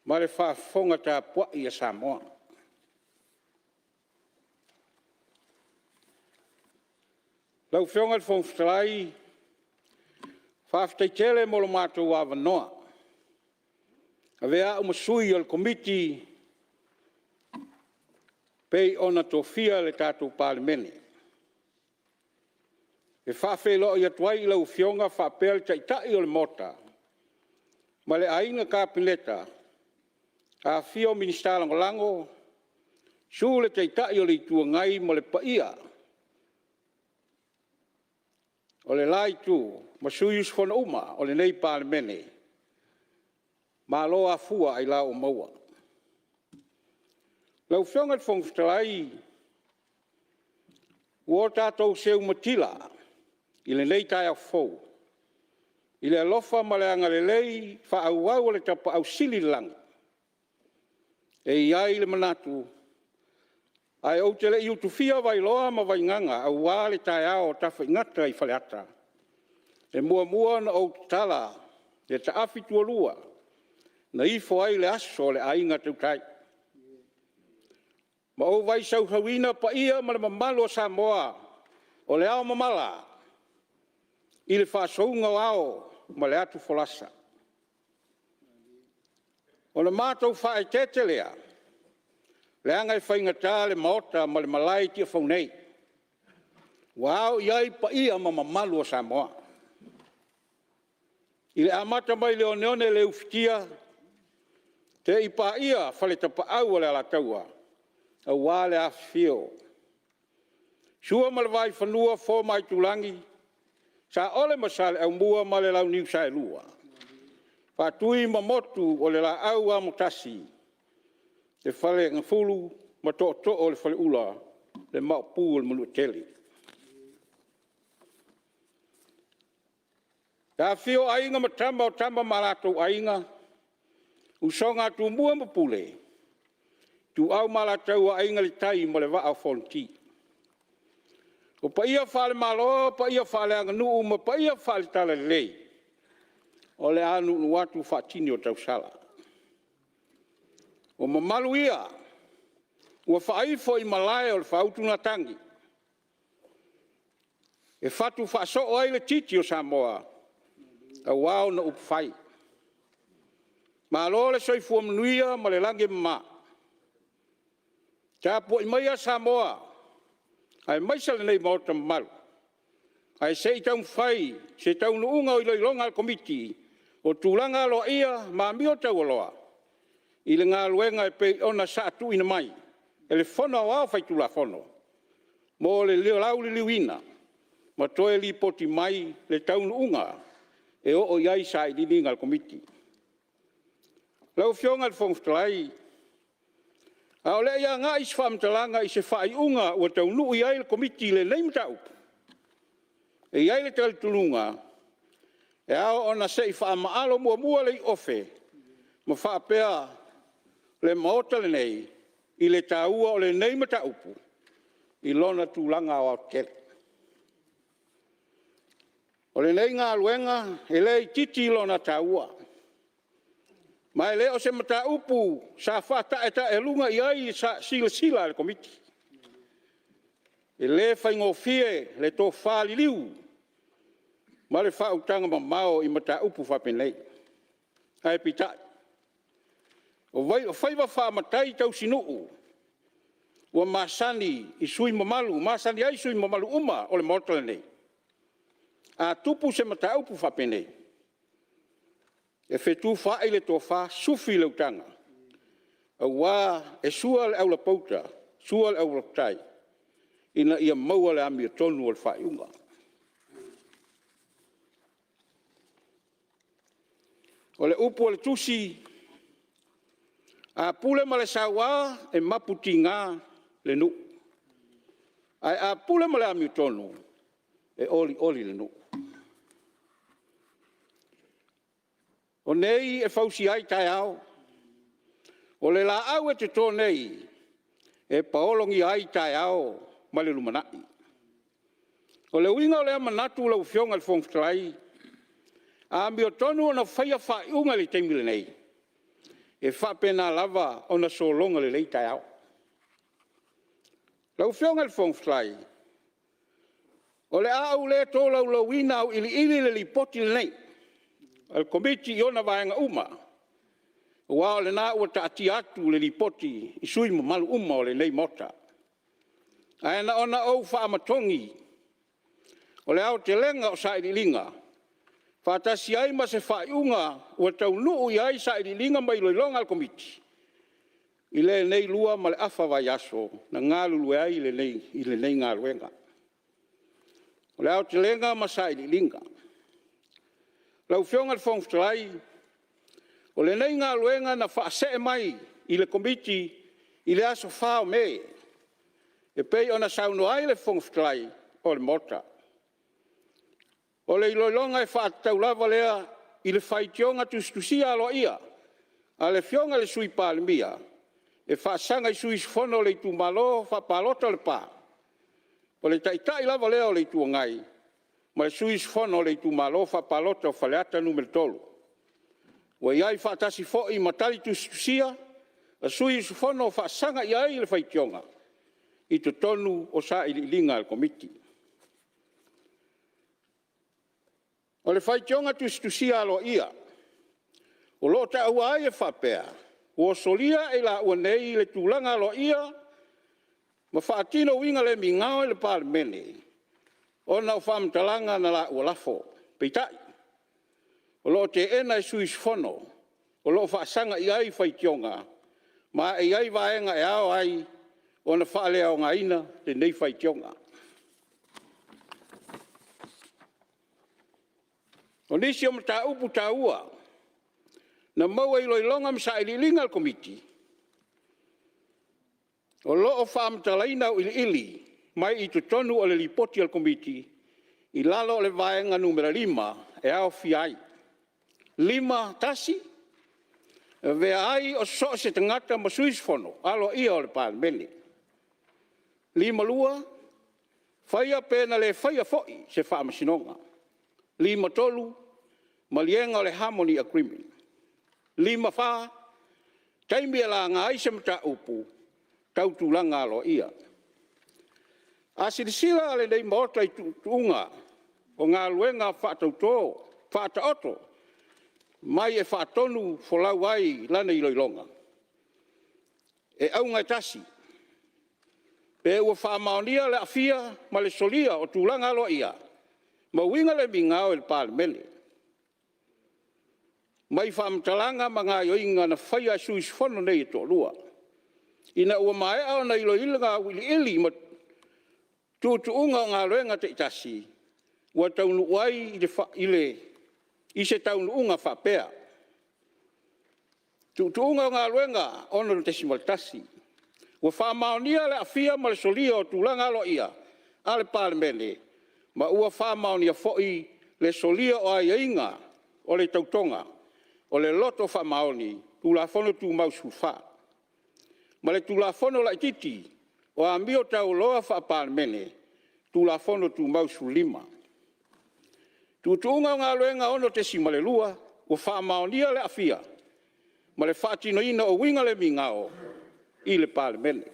Ma le whaafonga tā pua I a Samoa. Lau whionga le whongwhtai. Whaaftai tele mo lo mātou awanoa. Avea o masui al komiti pei ona tofia le tātou Palemene. E whawhelo I atuai I lau whionga whapea le taitai o le mota. Ma le ainga kāpileta, a whio minister lango, su le taitai o le tuangai ma le paia. O le lai tu, masui usfona uma o le nei Palemene. Ma loa fua I la o maua. Lau whionga whongwhtalai, ua tātou seu matila, I le nei tai au fau. I le alofa ma le anga le lei whaauau le tapa au sili lang. E iai le manatu. Ai au te le iu tu fia vai loa ma vai nganga au wā le tae ao tafa ingata I whaleata. E mua na au tala le ta afi tua lua. Na ifo ai le aso le ainga tautai. Ma o vai sau hawina pa ia ma le mamalo Samoa o le ao mamala. I le whaasounga o ao ma le atu folasa. O le mātou whae tete lea. Le angai whaingata le maota ma le malai tia whaunei. Wao iai pa ia ma mamalu o Samoa. I le amata mai le oneone le ufitia. Te ipa ia whale tapa au le ala taua. A wale a fio. Sua ma le vai whanua fō mai tulangi. Sa ole masale au mua ma le lau niu sae lua. Whatui ma motu o le la au a motasi. Te whale ngafulu ma to o le whale ula. Le mau pū o le manu teli. Ka fio ainga ma tamba o tamba malato ainga. Usonga tu mua ma pule. Tu au malatau ainga le tai ma le waa fonti. O pa ia whale malo, pa ia whale anganu, ma pa ia whale tala lei. O le anu nu watu whatini o tau sala. O mamalu ia, ua whaifo I malai o le whautuna tangi. E whatu whaso o ai le titi o Samoa, a wao na upwhai. Ma lo le soifua manuia ma le lange ma. Tia po I maia Samoa, ai maisa le nei maota malu. Ai se I tau whai, se tau nuunga o I longa al komiti, o tūlanga lo ia ma mio tau aloa. I le ngā luenga e pe ona sa atu ina mai, e le whono o au whai tula whono. Mo le leo lau le liwina, ma toe li poti mai le tau nuunga, e o iai sa I lininga al komiti. Lau fionga le whongwhtalai, a o le ia ngā is whamtalanga I se whai unga ua tau nuu iai le komiti le neimta upu. E iai le tali tulunga, e ao ona se I whaamaalo mua le I ofe, ma whaapea le maota le nei, I le taua o le neimta upu, I lona tūlanga o kere. O le nei ngā luenga, e le I titi lona taua. Mai leo se mata upu sa fata eta e lunga iai sa sila le komiti. E le whaingo fie le tō whāli liu. Ma le whautanga ma mao I mata upu whapenei. Ai pitai. O whaiwa whamatai tau sinuu. Ua masani I sui mamalu. Masani ai sui mamalu uma o le mortale nei. A tupu se mata upu whapenei. E whetu whae le tō wha sufi le utanga. A wā e sua le au la pauta, sua le au la tai. Ina ia maua le ami o tonu o le whae unga. O le upu o le tusi, a pule ma le sawa e maputi ngā le nu. Ai a pule ma le ami o tonu e oli le nu. O nei e fausi ai tai au. O le la au e te tō nei e paolongi ai tai au ma le lumanai. O le winga o le amanatu lau fionga le whongwhtalai. A mi o tonu o na whaia whaiunga le teimile nei. E whapena lava o na solonga le lei tai au. Lau fionga le whongwhtalai. O le au le tō lau wina au ili le li poti le nei. Al komiti I ona vaenga uma. Wa le na ua taati atu le lipoti I sui malu uma o le nei mota. Aena ona au whaamatongi. O le au te lenga o sairilinga. Whaatasi ai ma se whaiunga ua tau nuu I ai sairilinga mai loilonga al komiti. I le nei lua ma le afa vai aso na ngā lulu ai I le nei ngā luenga. O le au te lenga ma sairilinga. Lau fionga le whongwhtalai, o le nei ngā luenga na whaasee mai I le komiti I le aso whao me. E pei ona sauno ai le whongwhtalai o le mota. O le iloilonga e whaatau lava lea i le whaitionga tustusia alo ia. A le fionga le sui Palemia. E whaasanga i sui sifono le tu malo whapalota le pā. O le taitai lava lea o le tu ngai. Ma le sui sifono le tu malo whapalota o whaleata numero tolu. Wa iai whaatasi fo i matali tustusia. A sui sifono whaasanga iai le whaitionga. I te tonu o sa i linga al komiti. O le whaitionga tustusia alo ia. O lo ta ua e whapea. O solia e la ua nei le tūlanga alo ia. Ma whaatino winga le mingao e le Palemene. O na whamtalanga na la ua lafo. Peitai. O lo te ena e suis fono. O lo whaasanga i ai whaitionga. Ma e ai vaenga e ao ai. O na whaalea o ngaina te nei whaitionga. O nisi o mta upu ta ua. Na maua i loilonga msa i lilinga al komiti. O loo whaamtalaina o ili mai i tutonu o le lipoti al komiti. I lalo o le vaenga numera 5 e ao fiai. 5 tasi. Vea ai o so se tangata ma suisfono. Alo ia o le Palemene. 5 lua. Whaia pena le whaia foi se whaamasinonga. 5 tolu. Malienga o le Harmony Agreement. 5 wha. Taimia la ngā aise mta upu. Tautulanga alo ia. A sirisila le nei maota i tuunga. O ngā luenga whaataoto. Mai e whaatonu wholau ai lana i loilonga. E au ngai tasi. Pe ua whaamaonia le afia ma le solia o tūlanga alo ia. Ma winga le mingao e le Palemene. Mai whaamtalanga ma ngā yoinga na whaia suis whono nei e tō lua. Ina ua mai au na ilo ilanga wili ili ma tūtuunga o ngā luenga te itasi. Ua taunu uai i se taunu unga whapea. Tūtuunga o ngā luenga ono te simaltasi. Ua whaamaonia le afia ma le solia o tūlanga alo ia. A le Palemene. Ma ua whaamaonia foi le solia o ai inga o le tautonga. O le loto whaamaoni. Tūlafono tū mausu wha. Ma le tūlafono la ititi. O a mio tau loa wha Palemene. Tūlafono tū mausu 5. Tūtuunga o ngā luenga ono te simale lua. O whaamaonia le afia. Ma le whaatino ina o winga le mingao. I le Palemene.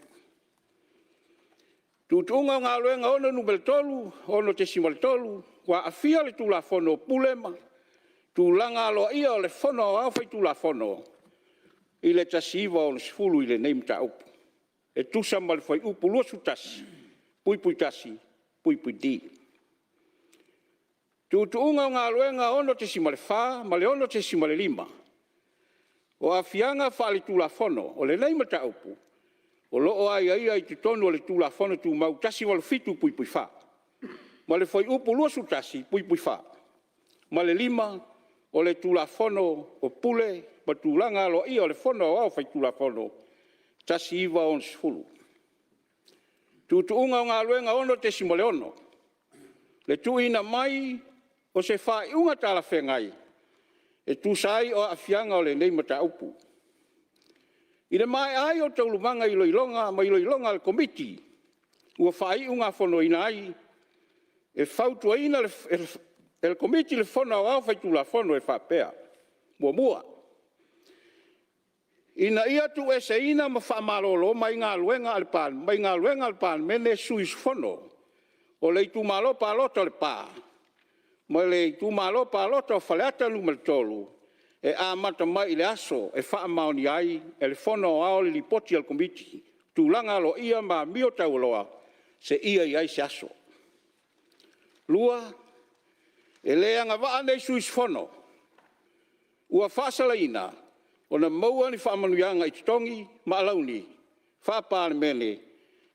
Tūtuunga o ngā luenga ono numero 3. Ono te simale 3. Wa afia le tūlafono pulema. Tūlanga alo ia o le fono au whai tūlafono. I le tasiva o le sifulu i le nei mta upu. E tusa ma le whai upu lua sutasi. Pui tasi. Pui di. Tūtuunga o ngā luenga ono te simale 4. Ma le ono te simale 5. O afianga whale tūlafono. O le nei mta upu. O loo ai te tonu o le tūlafono tū mau tasi wale fitu pui wha. Ma le whai upu lua sutasi pui wha. Ma le 5. O le tūlafono o pule, ma tūlanga alo ia o le fono au whai tūlafono, tasi iwa on sifulu. Tūtuunga o ngā luenga ono te simole ono. Le tuina mai o se whai unga tala whengai, e tūsai o afianga o le nei mata upu. I le mai ai o taulumanga i loilonga, ma i loilonga al komiti, ua whai unga fono ina ai, e whautua ina el komiti le fono au whai tūlafono e whapea. Mua. Ina ia tu e se ina ma whamarolo mai ngā luenga al Palemene suis fono. O le tu malo palota le pā. Ma le tu malo palota o whaleata numero 3. E a mata mai le aso e whaamaoni ai e le fono au le lipoti al komiti. Tūlanga lo ia ma mio tauloa se ia i ai se aso. Lua. E leanga waa nei suis fono. Ua whasala ina. O na maua ni whaamanuianga i titongi ma alauni. Wha Palemene.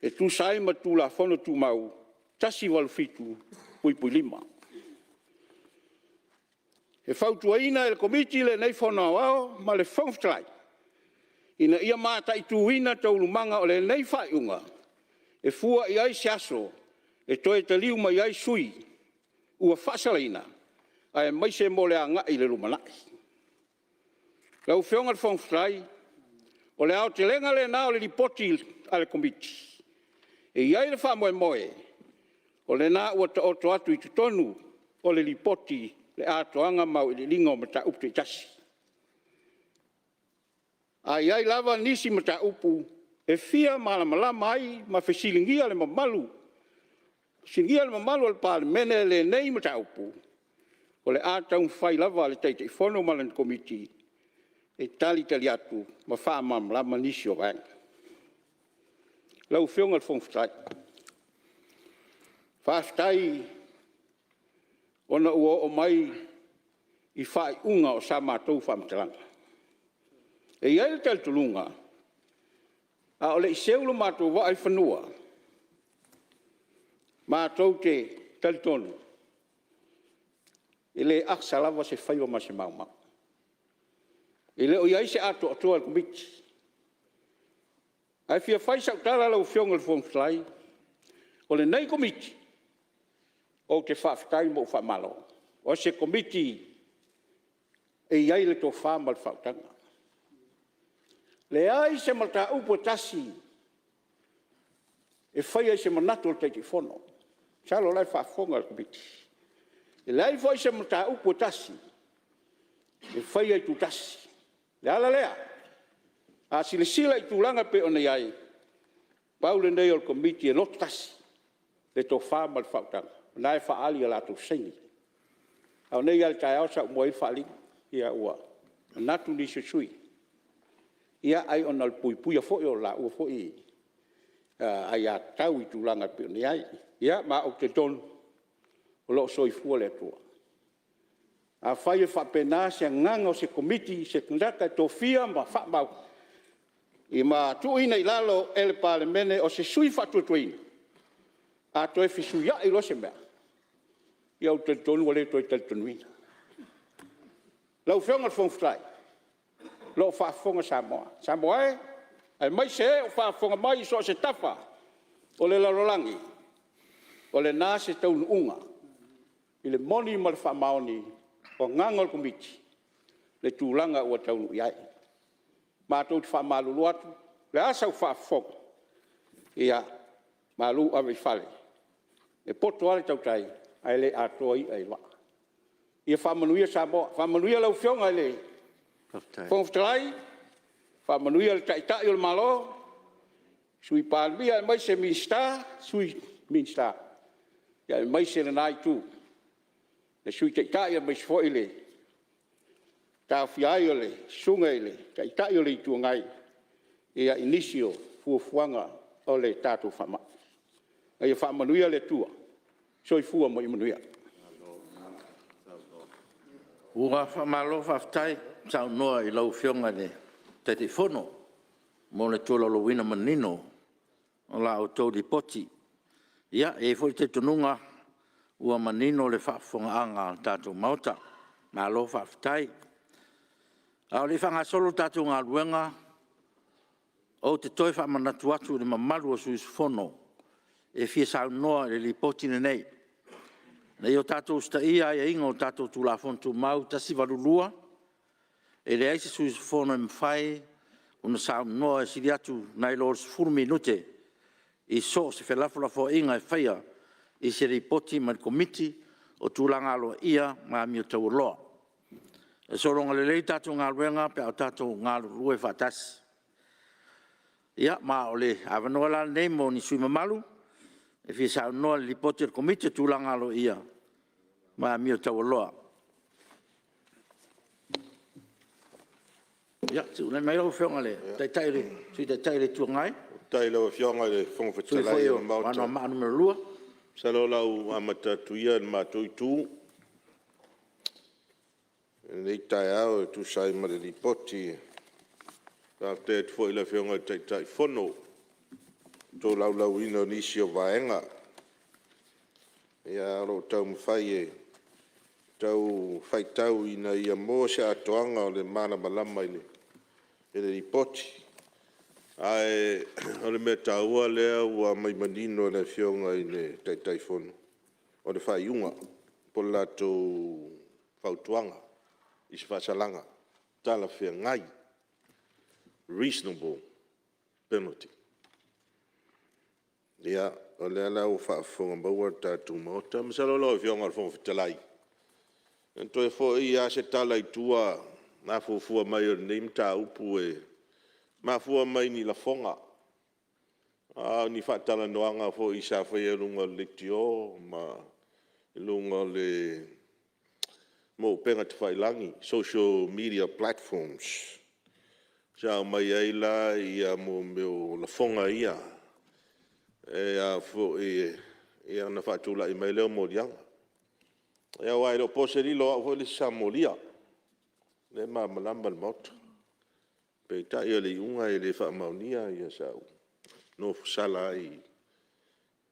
E tu sai ma tūla fono tū mau. Tasi walufitu. Pui 5. E whautua ina e le komiti le nei fono ao ma le whaumftalai. Ina ia mata i tūina taulumanga o le nei whaiunga. E fua i ai se aso. E toe te liu mai ai sui. ua whaasalaina, ai mai se mo le anga i le rumanai. Lau whionga le whongwhai, o le au te lenga le nao le ripoti ale komiti. E iai le wha moe, o le nā ua ta oto atu i tutonu, o le ripoti le atoanga mau i le linga o mata upu te tasi. A iai lava nisi mata upu, e fia malama ai ma whesilingia le mamalu. Silingia le mamalu al Palemene le nei mata upu. O le ātau whai lava le teitei whono malan komiti, e tali atu, ma wha malama nisi o vanga. Lau whionga le whongwhai. Whaaftai, ona ua o mai i whai unga o sa mātou whamtalanga. E iai le tali tulunga, a o le iseulo mātou wa ai whanua, mātou te tali tonu, e le aksa lava se whaiwa ma se maumau. E le o iai se ato atua al komiti. Ai fia whai sautara lau whionga le whongwhai, o le nei komiti, o te whaaftai mo whamalo. O se komiti e iai le tō whamal whautanga. Le ai se mata upo tasi e whai ai se manato le teiti whono. Salo lai whaafonga le komiti. E le ai whai se mata upo tasi e whai ai tu tasi. Le ala lea. A sile sila i tūlanga pe o nei ai. Paule nei o le komiti e not tasi le tō whamal whautanga. Nai whaali a lato sengi. Au nei al tai au sa umoi whaali ia ua. Natu ni se sui. Ia ai on al pui pui a fo o la ua fo i. Ai a tau i tūlanga pe ni ai. Ia ma o te tonu. O lo soi fua le atua. A whai e whapena se nganga o se komiti se kandaka tō fia ma whamau. I ma tuina i lalo ele Palemene o se sui whatuatuina. A toi fisu ia i lo se mea. Ia o te tonu wale toi te tonuina. Lau whionga whongwhai. Lo whaafonga Samoa. Samoa e, ai mai se o whaafonga mai so se tafa. O le larolangi. O le nā se taunu unga. I le moni ma le whamaoni o ngangol komiti. Le tūlanga ua taunu iai. Mātou te whamalulu atu. Le asa u whaafonga. Ia, malu ave whale. E poto ale tautai, ai le atoi ai wa. Ia whamanuia Samoa, whamanuia lau whionga ai le. Whongwhai, whamanuia le taitai o le malo, sui Palemene, mai se minsta, sui minsta. Ia mai se le nai tu. Le sui taitai mai se foi le. Tau whiai o le, sunga i le, taitai o le i tuangai. Ia inisio, fuafuanga o le tātou whama. Ia whamanuia le tua. Soi fua mo i manuia. Ua whamalo whaftai, sau noa i lau whionga ne te whono, mo le tūla lo wina manino, o la o tō poti. Ia, e fwoi te tununga, ua manino le whaafonga anga tātou mauta, malo whaftai. Au le whanga solo tātou ngā ruenga, o te toi whamanatu atu le mamalu o suis whono, e fia sau noa le lipoti nei. Nei o tātou sta ia e ingo o tātou tū la fontu mau tasi warulua, e le aise suis whono e mwhai, una sau noa e siri atu nei lor sifuru minute, i so se whelafulafo inga e whaia, i se lipoti ma komiti o tūlanga alo ia ma mi o tau loa. E soronga le lei tātou ngā ruenga, pe au tātou ngā rue whatasi. Ia, ma o le awanoa la nei mo ni sui mamalu, e fi sa noa li poter komite tūlanga alo ia, ma mi o tau loa. Ia, tu nei mai lau whionga le, sui tai le tuangai. Tai lau whionga le whongwhetalai o mauta. Wano maa numero lua. Salo lau amata tuia ma tui tū. Nei tai au e tu sai ma le ripoti. Ka te tfo ila whionga tai whono. Tō lau ino nisi o vaenga. Ia aro tau mwhai e. Tau whai tau ina ia mō se atoanga o le mana malama i le ripoti. Ai, o le mea tāua lea ua mai manino le whionga i le tai whono. O le whai unga. po latou fautuanga i se faasalanga tala feagai reasonable penalty ia o le ala o faafofoga maua tatou maota ma salolo e fioga o le foga fetalai toe foʻi ia se tala itua mafuafua mai o lenei mataupu e mafua mai ni lafoga ni faatalanoaga foʻi sa faia e luga o le letio ma e luga o le mo upega te failagi social media platforms sa mai ai la ia mo meo lafoga ia e a foʻi ia na faatulaʻi mai lea moliaga ia uae loo poselilo aʻu foʻi le samolia le mamalama le maota peitaʻi o le iʻuga e le faamaonia ia sau no fasala ai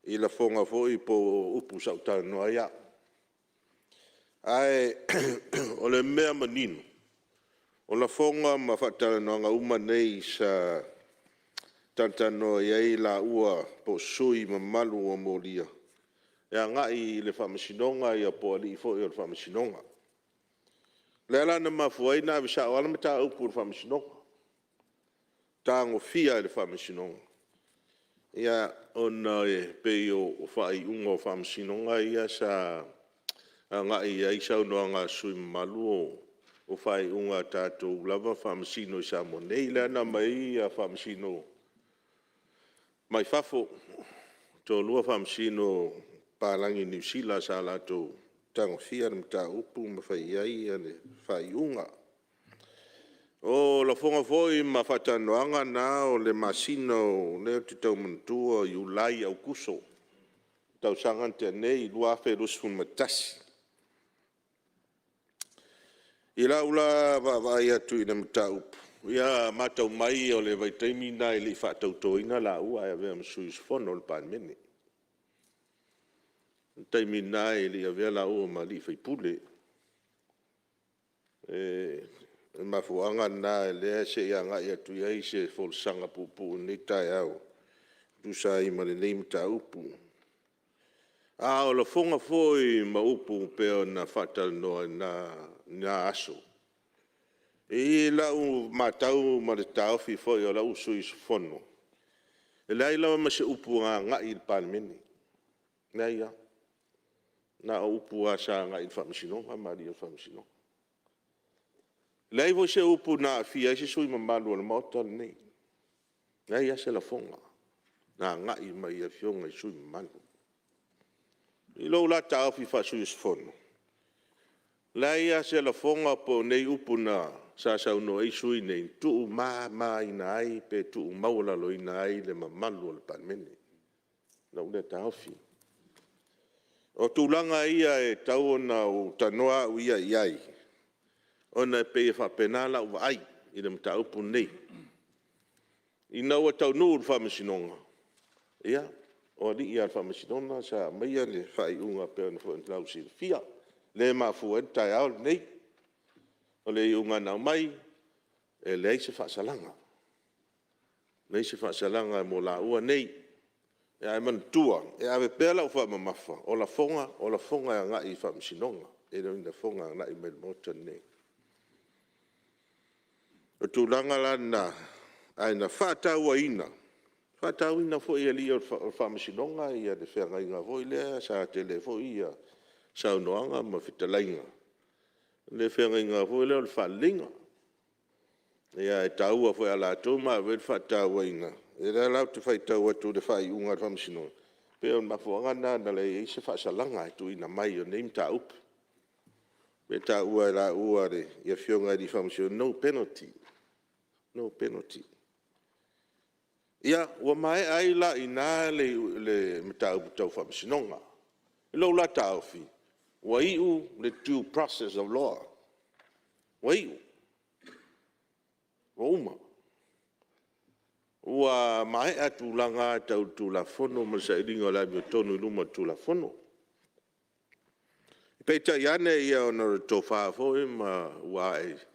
i lafoga foʻi po upu saʻutalanoa ia ae o le mea manino o lafoga ma faatalanoaga uma nei sa tatanoa iai laʻua po sui mamalu ua molia e agaʻi i le faamasinoga ia po alii foʻi o le faamasinoga le ala na mafuai na avesaʻo ala mataupu o le faamasinoga tagofia i le faamasinoga ia ona e pei o faaiʻuga o faamasinoga ia sa agaʻi ai saunoaga sui mamalu o faaiʻuga tatou lava faamasino i Samoa nei le ana mai ia faamasino mai fafo tolua faamasino palagi niusila sa latou tagofia le mataupu ma fai ai ia le faaiʻuga o lafoga foʻi ma faatanoaga na o le masino lea te taumanatua iulai aukuso tausaga te anei 2.8 i laʻula vaavaai atu i le mataupu ia matau mai o le vaitaimina i leʻi faatautoina laʻua e avea ma suisofono o le palemene taimina e leʻi avea laʻua ma leʻi faipule e mafuaga na e lea seʻi agaʻi atu iai se folosaga puʻupuʻu nei taeao tusai ma lenei mataupu o lafoga foʻi ma upu pea ona faatalanoa na aso i laʻu matau ma le taofi foʻi o laʻu suisofono e leai lava ma se upu agaʻi i le palemene lea ia na o upu a sa agaʻi i le faamasinoga malia le faamasinoga leai foi se upu na afia ai se sui mamalu o le maota lenei lea ia se lafoga na agaʻi ma ia fioga i sui mamalu i lou la taofi faasuisofono lea ia se lafoga po nei upu na sasaunoa ai sui nei tuu māina ai pe tuu maulaloina ai le mamalu o le palemene lau le taofi o tulaga ia e tau ona o tanoa aʻu ia i ai ona e pei e faapena laʻu vaai i le mataupu nei ina ua taunuu le faamasinoga ia o alii a le faamasinoga sa maia le faaiʻuga pea ona foʻi lau silafia le mafua ai taeao lenei o le iʻuga nau mai e leai se faasalaga nei se faasalaga mo laʻua nei e ae manatua e ave pea laʻu faamamafa o lafoga e agaʻi i faamasinoga e leina lafoga agaʻi mai le mota lenei o tulaga lana ae na faatauaina foʻi alii o le faamasinoga ia le feagaiga foʻi lea sa tele foʻi ia saunoaga ma fetalaiga le feagaiga foʻi lea o le faaleliga ia e taua foʻi a latou ma avea le faatauaina e lea lau te faitau atu le faaiʻuga le faamasinoga pe ona mafuaga na leai ai se faasalaga e tuuina mai o nei mataupu pe taʻua e laʻua le ia fioga i li faamasinoga no penalty ia ua maeʻa ai laʻina le mataupu tau faamasinoga i lou la taofi ua iʻu le due process of law ua iʻu ua uma ua maeʻa tulaga tau tulafono ma le saʻiliga o le amiotonu i luma o tulafono i peitaʻi ane ia ona le tofā foʻi ma ua aʻe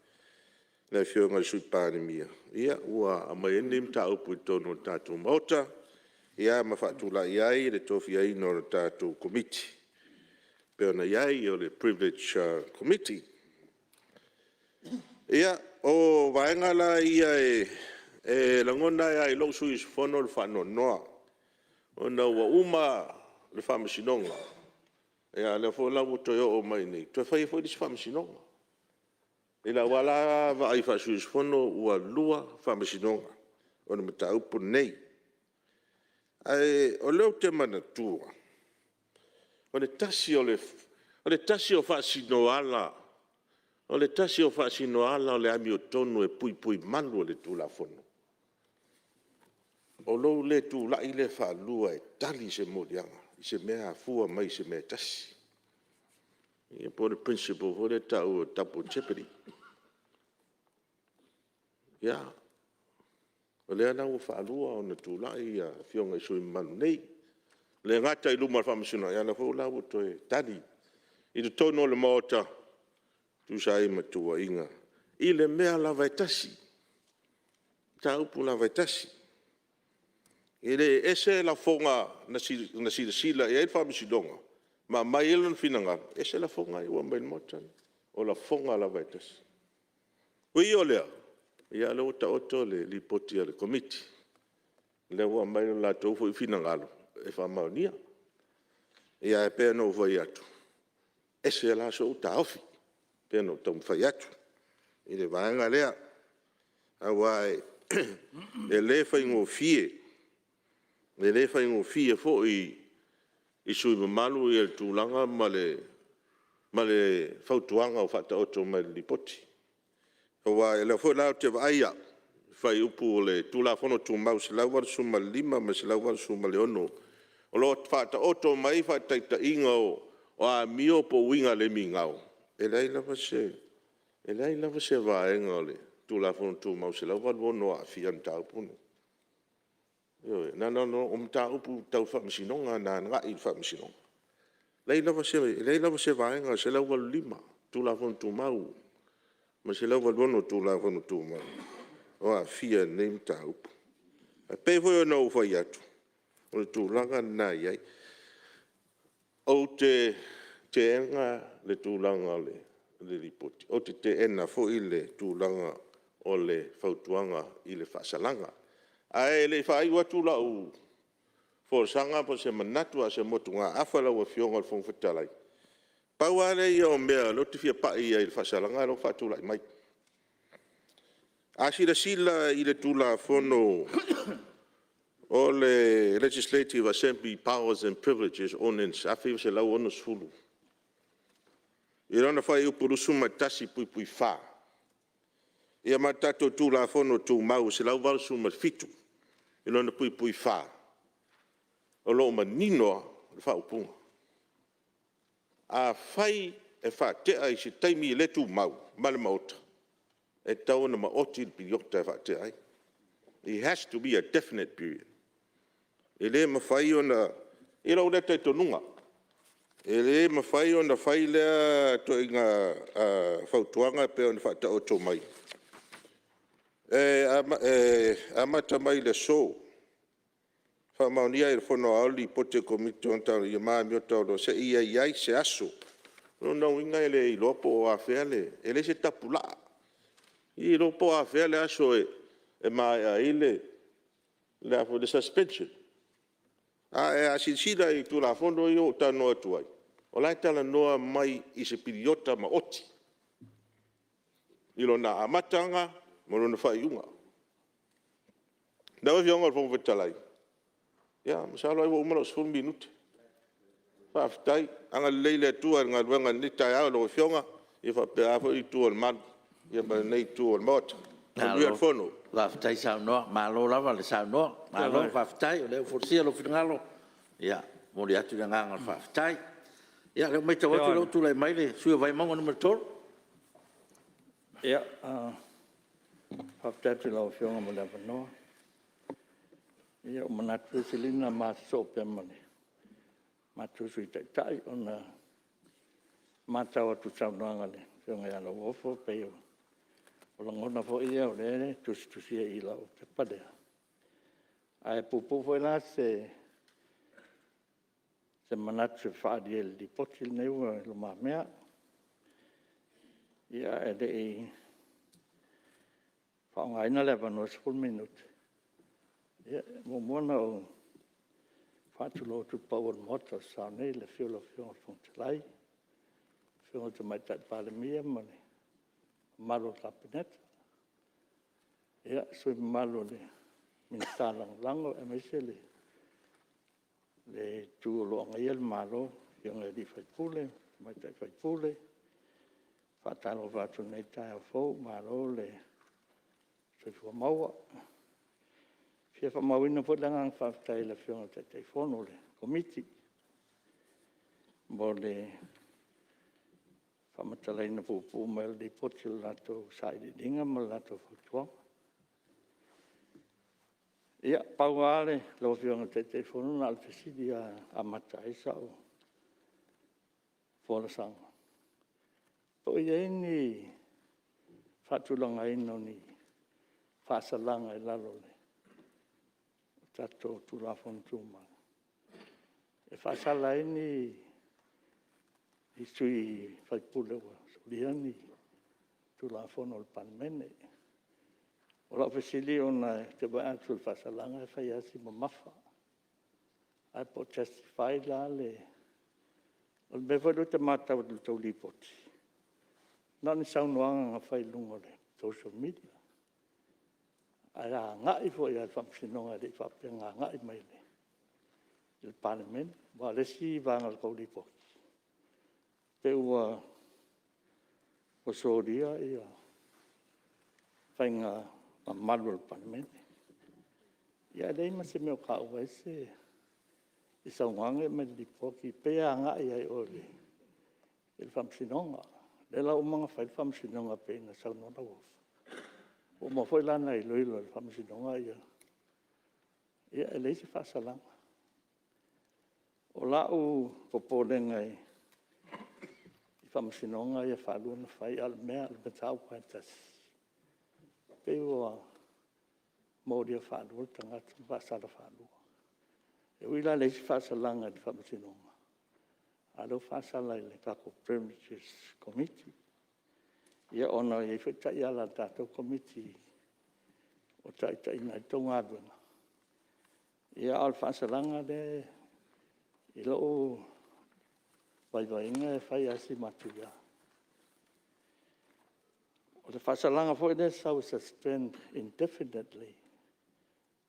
le fioga le sui palemia ia ua amai ai nei mataupu i tonu o le tatou maota ia ma faatulaʻi ai le tofiaina o le tatou komiti pe ona iai o le privilege committee. Ia, o vaenga la ia e langona ia i lo sui fono le fano noa. Ona ua uma le whamasinonga. Ia le fo la wuto yo o mai nei. Tua whai fo dis whamasinonga. Ila wala va ai fa sui fono ua lua whamasinonga. Ona mata upo nei. Ai o leo te mana tua. O le tasi o whaasino ala. O le tasi o whaasino ala o le ami o tonu e pui pui malu o le tūla fono. O lou le tūla i le whaalua e tali se morianga. I se mea fua mai se mea tasi. I po le principle ho le tau o tapu jeopardy. Ia. O le ana o whaalua o na tūla i a fionga i sui manu nei. Le ngata i luma whamasino, ia na fōla o toi tali. I te tono le maota, tu sa i matua inga. I le mea lava e tasi. Ta upu lava e tasi. I le ese la fonga na sila e il whamasinonga. Ma mai elan finanga, ese la fonga i ua mai mota. O la fonga lava e tasi. Ui o lea. Ia le ota oto le lipoti le komiti. Le ua mai la tofu i finangalo. E whamaunia. Ia e pēno vai atu. Ese la so uta ofi. Pēno tau whai atu. I le vaenga lea. Awai. E le whai ngō fie. E le whai ngō fie fo i sui mamalu i el tūlanga ma le whautuanga o whata oto mai lipoti. Awai, e le fo lao te vaia. Whai upu o le tūla whono tū mau se lau suma lima ma se lau suma le ono. O lo whata oto mai whataita inga o a mio po winga le mi ngau. E lei lava se vaenga o le tūla whono tū mau se lau ono a fian tau puno. No, o mta upu tau whamasinonga na ngai whamasinonga. Lei lava se vaenga se lau lima tūla whono tū mau. Ma se lau ono tūla whono tū mau. O a fia nei mta upu. Pei hoi o nau whai atu. O le tūlanga nā iai. O te enga le tūlanga le ripoti. O te ena fo i le tūlanga o le whautuanga i le whasalanga. Ai le whai watu la u. Fo sanga po se manatu a se motunga awhala wa fionga le whongwhitalai. Pauare i o mea lo te fia pai i le whasalanga lo whatulai mai. Asira sila i le tūla fono o le Legislative Assembly Powers and Privileges onens afi se lau ono sfulu. I rana whai upurusu matasi pui wha. Ia matato tūla fono tū mau se lau walsu ma fitu. I rana pui wha. O lo ma ninoa le wha upunga. A whai e wha tea i se taimi le tū mau, male maota. E tau na ma oti il piliota e wha tea ai. It has to be a definite period. E le mawhai o na, e rau leta i tonunga. E le mawhai o na whai lea to i ngā whautuanga pe o na whata o tō mai. Amata mai le so. Whamaunia i whono aoli pote komiti o ntau i maa miota o se ia iai se aso. No nau inga ele i lopo o a wheale. E le se tapula. I lopo a wheale aso e maa a ile. Le a for the suspension. A sinsila i tūla whono i o ta noa tuai. O lai tala noa mai i se piriota ma oti. I lo na amatanga, mo lo na whaiunga. Nawa fionga o whonga vitalai. Ia, masalo ai wa umara o 10 minute. Whaafitai, anga leile tua ngā ruenga nitai au lo fionga, i whapea i tua man, i pa nei tua mota. Ria fono. Whaafitai sao noa, malo lava le sao noa, malo whaafitai, o leo forsia lo whingalo. Ia, mori atu na nganga whaafitai. Ia, leo mai tau atu leo tūlai mai le, sui vai maunga numero 12. Ia, whaafitai tu lau whionga mo lewa noa. Ia, o manatu silina maa sope mani. Matu sui tai o na mātau atu sau noanga le. Whionga ia lau ofo, pei o. O langona fo ia o lere, tusia i lau te padea. Ai pupu foi lá se manatu whaadi li poti nei ua luma mea. Ia e de e whaongaina lewa no 10 minute. Ia mo mona o whatulo tu pau on mota sa nei le whiola whontilai. Whiola te mai tat Palemene mane malo kabinet. Ia sui malo le minsta lango e meise le tuolo ngai el malo yung di faipule mai tai faipule fatalo vatu nei tai fo malo le sui fo maua fia fa mawina po langang fa tai le fiona tai fono le komiti mo le fa matalai na pupu mai di potil lato sai di dinga mo lato futua. Ia, pauale, lo fiona te fono na alfesidi a matai sao. Fola sanga. Po ia ni fatulanga ino ni fasalanga e lalo le. Tato tula fontuma. E fasala ini i sui faipule wa. Suliani tula fono il Palemene. Ora fesili ona te ba atu fasalanga fa yasi mamafa. Ai po testify la le. Ol bevodo te mata o tau lipoti. Nani saunoanga fai lungo le social media. Ai a ngai fo ia famsinonga de fa penga ngai mai le. Il Palemene wa le si vanga ko lipoti. Pe ua o soria ia fainga malu el Palemene. Ia dei masi meu ka ua ese isa wange me di poki pe anga ia ole. El famsinonga. Le la umanga fa el famsinonga pe na sa no wo. O mo foi lana i loilo el famsinonga ia. Ia ele se fa salanga. O la u popolenga i famsinonga ia fa luna fai al mea al betau quantas. Pe ua moria whanua, tangata whasara whanua. E wila leisi whasalanga di whamasinonga. Alo whasala i le kako Premises Committee. Ia ona i whetai ala tātou committee o taitai nai tonga aduanga. Ia al whasalanga de i loo waiwainga e whai asi matuia. O te whasalanga fo ene sau suspend indefinitely.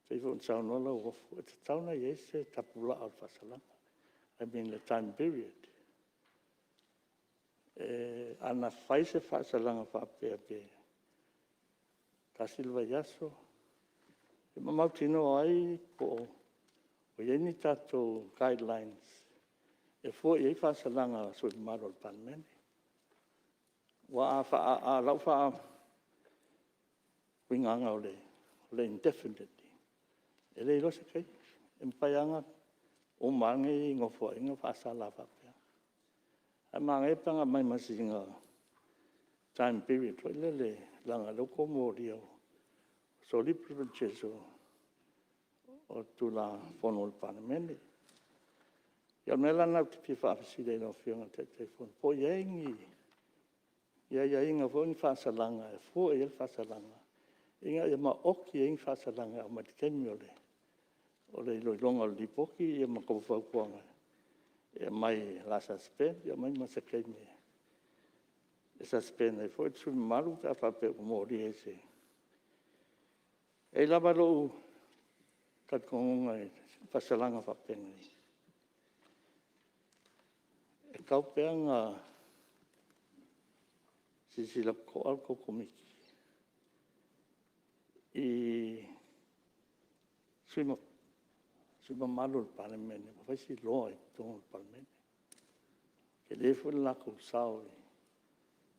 Te iwo nsau nola uofu. E te tauna i ese tapula al whasalanga. I mean the time period. Ana whai se whasalanga whapea pe. Ka silva yaso. E mamautino ai po o ieni tato guidelines. E fo i whasalanga sui maro al Palemene. Wa a lau wha winganga o le indefinitely. E le ilo se kei. E mpaianga o mange ngofo inga whasala whapea. E mange panga mai masinga time period. Toi le langa loko mori au. Soli privileges o tula fono il Palemene. Ia mela nau te piwha awhisire no whiunga te fono. Po iengi. Ia inga fo ni whasalanga. E fo e whasalanga. Inga ia ma oki e inga whasalanga. O mati kemi o le loilonga o lipoki. Ia ma kawhau kuanga. Ia mai la suspend. Ia mai masa kemi. E suspend e fo e tsu maru ka whape o mori e se. E lava lo katkonga e whasalanga whapenga ni. E kaupeanga sila ko alko komiki. I suima malu il Palemene. Ma fai si loa i tonga il Palemene. Ke le fu la ko sao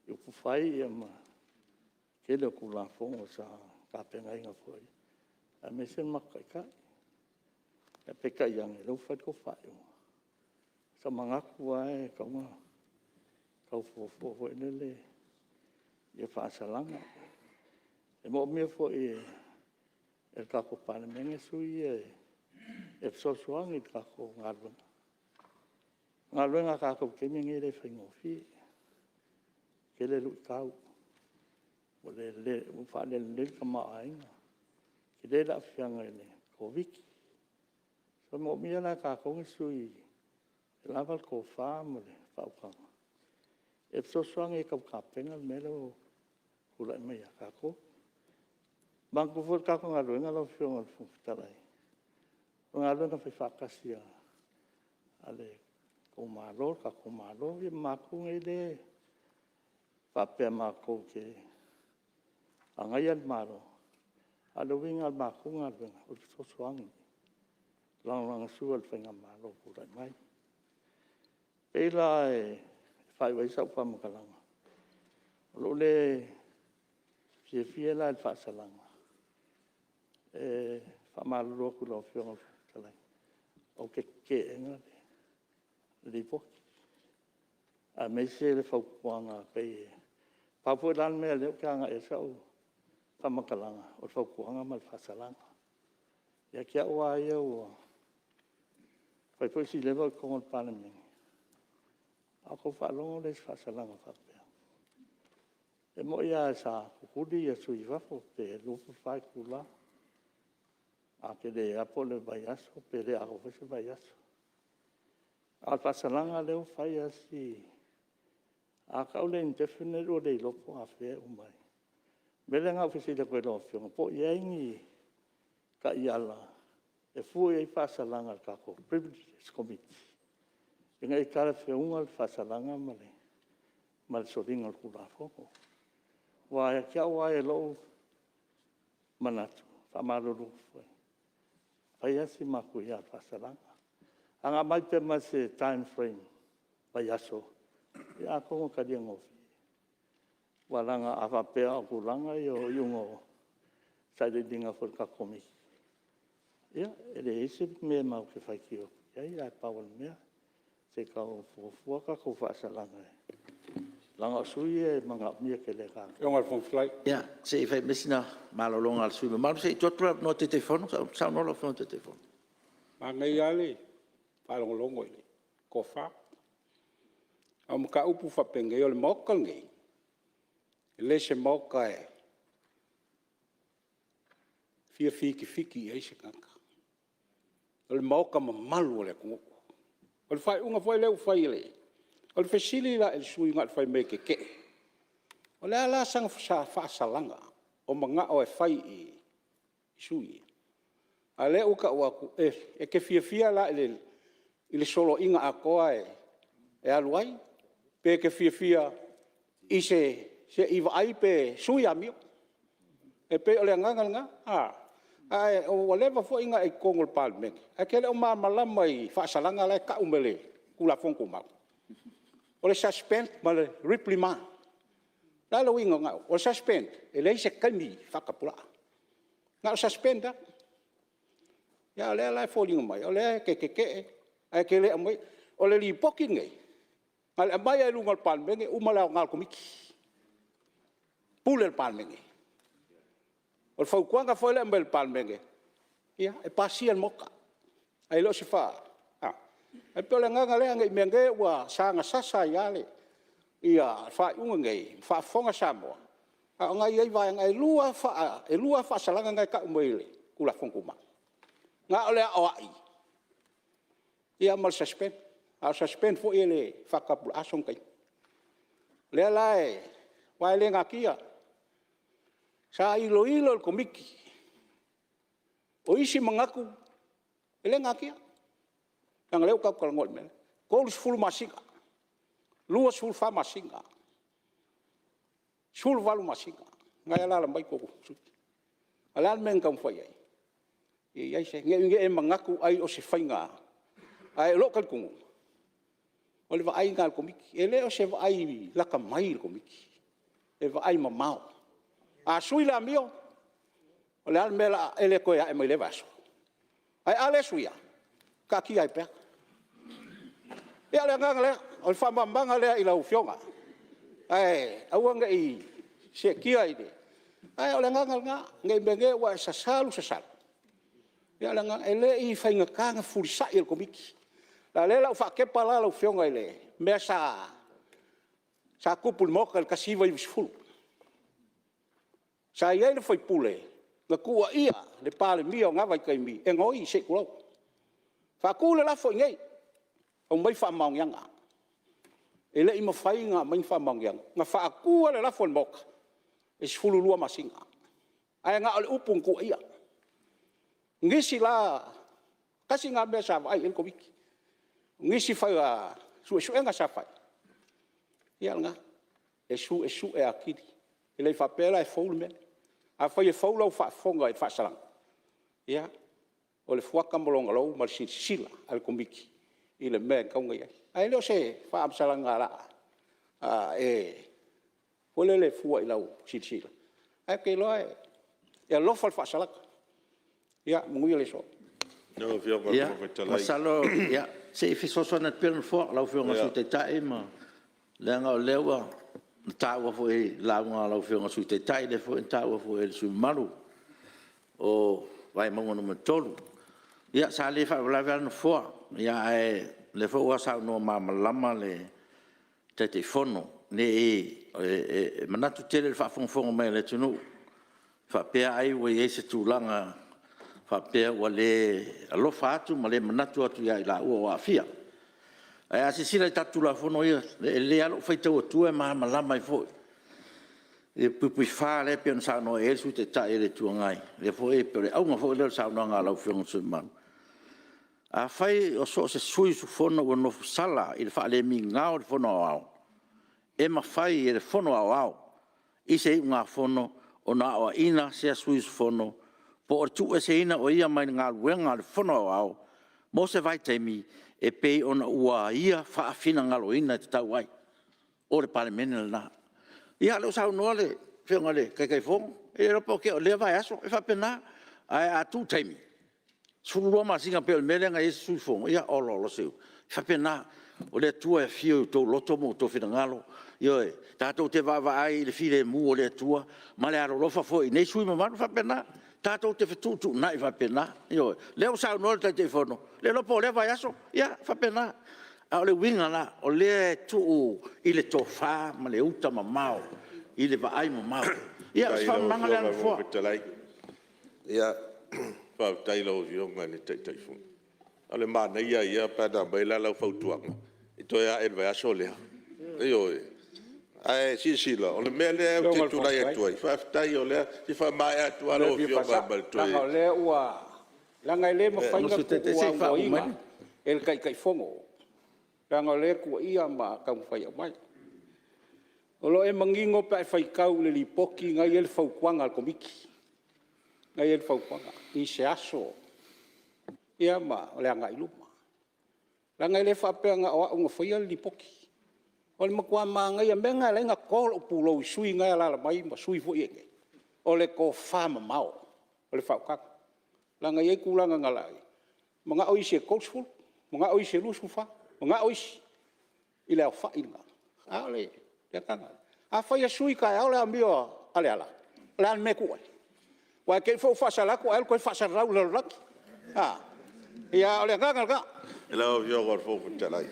i upu fai ia ma ke le ku la fonga sa ka penga inga foi. A me sen makai kai. E peka yang e lau fai ko fai. Sa mangaku ai kaunga. Kau fo enele. Ia whaasalanga. E mo mea fo e kako Palemene sui e fsosuang i kako ngarwanga. ngā luenga kākou ke mingi le whaingofi, ke le lui kau, o le whaale le ka maainga, ke le la whianga le koviki. So mo mia na kākou ngisui, e lawal ko whaa mo le whaukanga. E so soanga e kau kāpenga melo kula mai a kākou. Bangku fur kākou ngā luenga lau whionga le whungwhitalai. Ngā luenga whai whakasia ale ko malo, ka ko malo, e mākou ngai le whapea mākou ke angai al malo. Alo winga al mākou ngā luenga, o so soangi. Lang sua le whainga malo kula mai. Pela e whai waisau whamakalanga. Lo le fie la le whaasalanga. E whamaluro kula o whionga whakalai. O ke enga le lipoki. A me se le whaukuanga pei. Papu lan mea leo ke anga e sau whamakalanga. O whaukuanga ma le whaasalanga. Ia kia oa ia ua. Pai poi si lewa i kongo le Palemene. Ako whaalongo le whaasalanga whapea. E mo ia sa kukuri ia sui wafo pe lupu whai kula. A ke le apo le vai aso, pe le ako wese vai aso. A whaasalanga leo whai asi. A kaule indefinite o le ilopo a whea umai. Mele ngā whesi le koe lo whionga. Po ia ingi ka iala. E fua i whaasalanga ka ko Privileges Committee. E ngai kare whiunga le whaasalanga male. Male soringa le kula whoko. Wa e kia wa e lo manatu. Whamaruru fwoi. Pai asi maku ia whaasalanga. Anga mai pe ma se time frame. Pai aso. E a kongo karia ngofi. Walanga awa pea o kulanga i o iungo. Saide dinga for ka komiki. Ia, ele ese me mau ke whai ki o. Ia, ai pawal mea. Se kau fuaka ko whaasalanga. Langa sui e manga mia ke le kā. Ionga le whungwhilai. Ia, se i whai mesina malolonga al sui. Maru se i totua no te telefono, sa nola whano te telefono. Ma ngai ale, whalongolongo ile. Ko wha. Au mka upu whapenge i o le moka ngai. Le se moka e. Fia fiki e se kanka. O le moka ma malu o le kongoko. O le whai unga whai leu whai le. O le whesili la e sui ngat whai me ke. O le ala sang whaasalanga. O mga o e whai i sui. A le uka uaku e ke fia la i le solo inga a koa e aluai. Pe ke fia i se iwa ai pe sui amio. E pe o le nganga ai o lewa fo inga e kongo le Palemene. A ke le o malama i whaasalanga lai ka umele kula fonku mau. O le suspend ma le reprimand. La lo inga nga o suspend e le se kami whakapula. Nga o suspend da. Ya le lai fo linga mai. O le ke ai ke le amai o le li poki ngai. Al amai ai lunga le Palemene umala ngal komiki. Pule le Palemene. O fau kuanga foi le mbel Palemene. Ia, e pasian moka. Ai lo se fa. Ai pole nganga le ngai menge wa sanga sasa yale. Ia, fa unga ngai, fa fonga Samoa. A ngai ai vai ngai lua fa salanga ngai ka umele. Kula fongkuma. Nga ole ai. Ia mal suspend. A suspend fo ele fa kapul asong kai. Le lai, wai le ngakia. Sa ilo le komiki. O isi mangaku. Ele ngakia. Yang leu kau kalau ngol mele. Kols full masinga. Luas full fa masinga. Sul valu masinga. Ngai ala lambai ko. Ala men kam foi ai. E ai se nge mangaku ai o se fainga. Ai lokal kungu. Ole va ai ngal komiki. Ele o se va ai la kamai komiki. E va ai mamao. A sui la mio. Ole al mela ele ko ya e mai levaso. Ai ale suia. Ka ki ai pe. E ale ngale o fa mambanga le ila ufionga. Ai awanga i se ki ai de. Ai ole nga ngai benge wa sasalu. E ale nga ele i fainga kanga fulisa il komiki. La le la fa ke pala la fionga ile. Me sa kupul mo ka kasiva i fulu. Sa ia le foi pule. Na kua ia le Palemene nga vai kai mi. E ngoi se kulo. Fa kule la foi ngai. O mai fa maung yanga. Ele ima fai nga mai fa maung yanga. Nga fa kua le la foi moka. E fulu lua masinga. Ai nga ole upung ku ia. Ngisi la kasi nga be sa vai el komiki. Ngisi fa su nga sa fa. Ia nga. E su e akidi. Ele fa pela e folu men. A fa e folu fa fonga e fa salang. Ia. O le fuaka molonga lo ma sila al komiki. Ile men ka ngai. Ai lo se fa am salanga la. Ole le fua ila sila. Ai ke lo e lo fa salaka. Ia, mungui le so. No, fionga Ia, ko talai. masalo, ia, se fi so na pelo fo, lau fionga su te tae ma. Lenga o lewa, tawa fo e launga lau fionga su te tae le fo e tawa fo e su maru. O vai mongo no tolu. Ia, sa le fa la vera no fo. Ia le fo wa sa no mama lama le te fono. Ne manatu tele le fa fonfonga mai le tunu. Fa pe ai we ese tulanga. Fa pe wale alo fatu male manatu atu ya ila o afia ai asisila tatu la fono ia le alo foi tau tu e ma lama i foi e pupu fa le pe sa no e su te ta ele tu ngai le foi pe au nga foi le sa no nga la fiong su man a fai o so se sui su fono o no sala il fa le mi nga o fono au e ma fai e fono au i se nga fono o na o ina se sui su fono po tu e se ina o ia mai ngā ruenga le whono au, mo se vai teimi e pei ona ua ia whaafina ngalo ina te tau ai, o le Palemene le nā. Ia leo sau noa le, whionga le, kai whongo, e ropo ke o lea vai aso, e whapena, ai a tu teimi. Sururua masinga pe o mele nga ese sui whongo, ia o lolo seu. Whapena, o lea tua e whio tō loto mo tō whina ngalo, ioe, tātou te wawa ai le while mu o lea tua, ma le aro lofa fo i nei sui mamanu, whapena, tātou te whetutu nai whapena. Leo sau nore te whono. Le lopo le vai aso. Ia, whapena. A o le winga la, o le tuu i le tō whā, ma le uta ma mau. I le vaai ma mau. Ia, o whamanga le anu fua. Ia, whau tailo vionga ni te whunu. A le mana ia pēna mai la lau whautuanga. I toi a en vai aso lea. Io, ai sila o le mele te tu lai atuai fa tai o le si fa mai atu alo fio ba ba tu la le ua la ngai le ma fainga ku ua inga el kai fongo la ngai le ku ia ma ka fai mai o lo e mangingo pa fai kau le lipoki ngai el fau kwanga al komiki ngai el fau kwanga i se aso ia ma le ngai luma la ngai le fa pe nga o nga fai el lipoki o le makua manga ia menga le nga kolo pulo sui nga la mai ma sui fo yenge o le ko fama mau o le fauka la nga ye kula nga ngalai manga o ise coachful manga o ise lusu fa manga o ise ile fa inga a le ya kanga a fa ya sui ka o le ambio ale ala la me ku wa ke fo fa sala ko el ko fa sala la la ya o le kanga ka ela o yo gor fo talai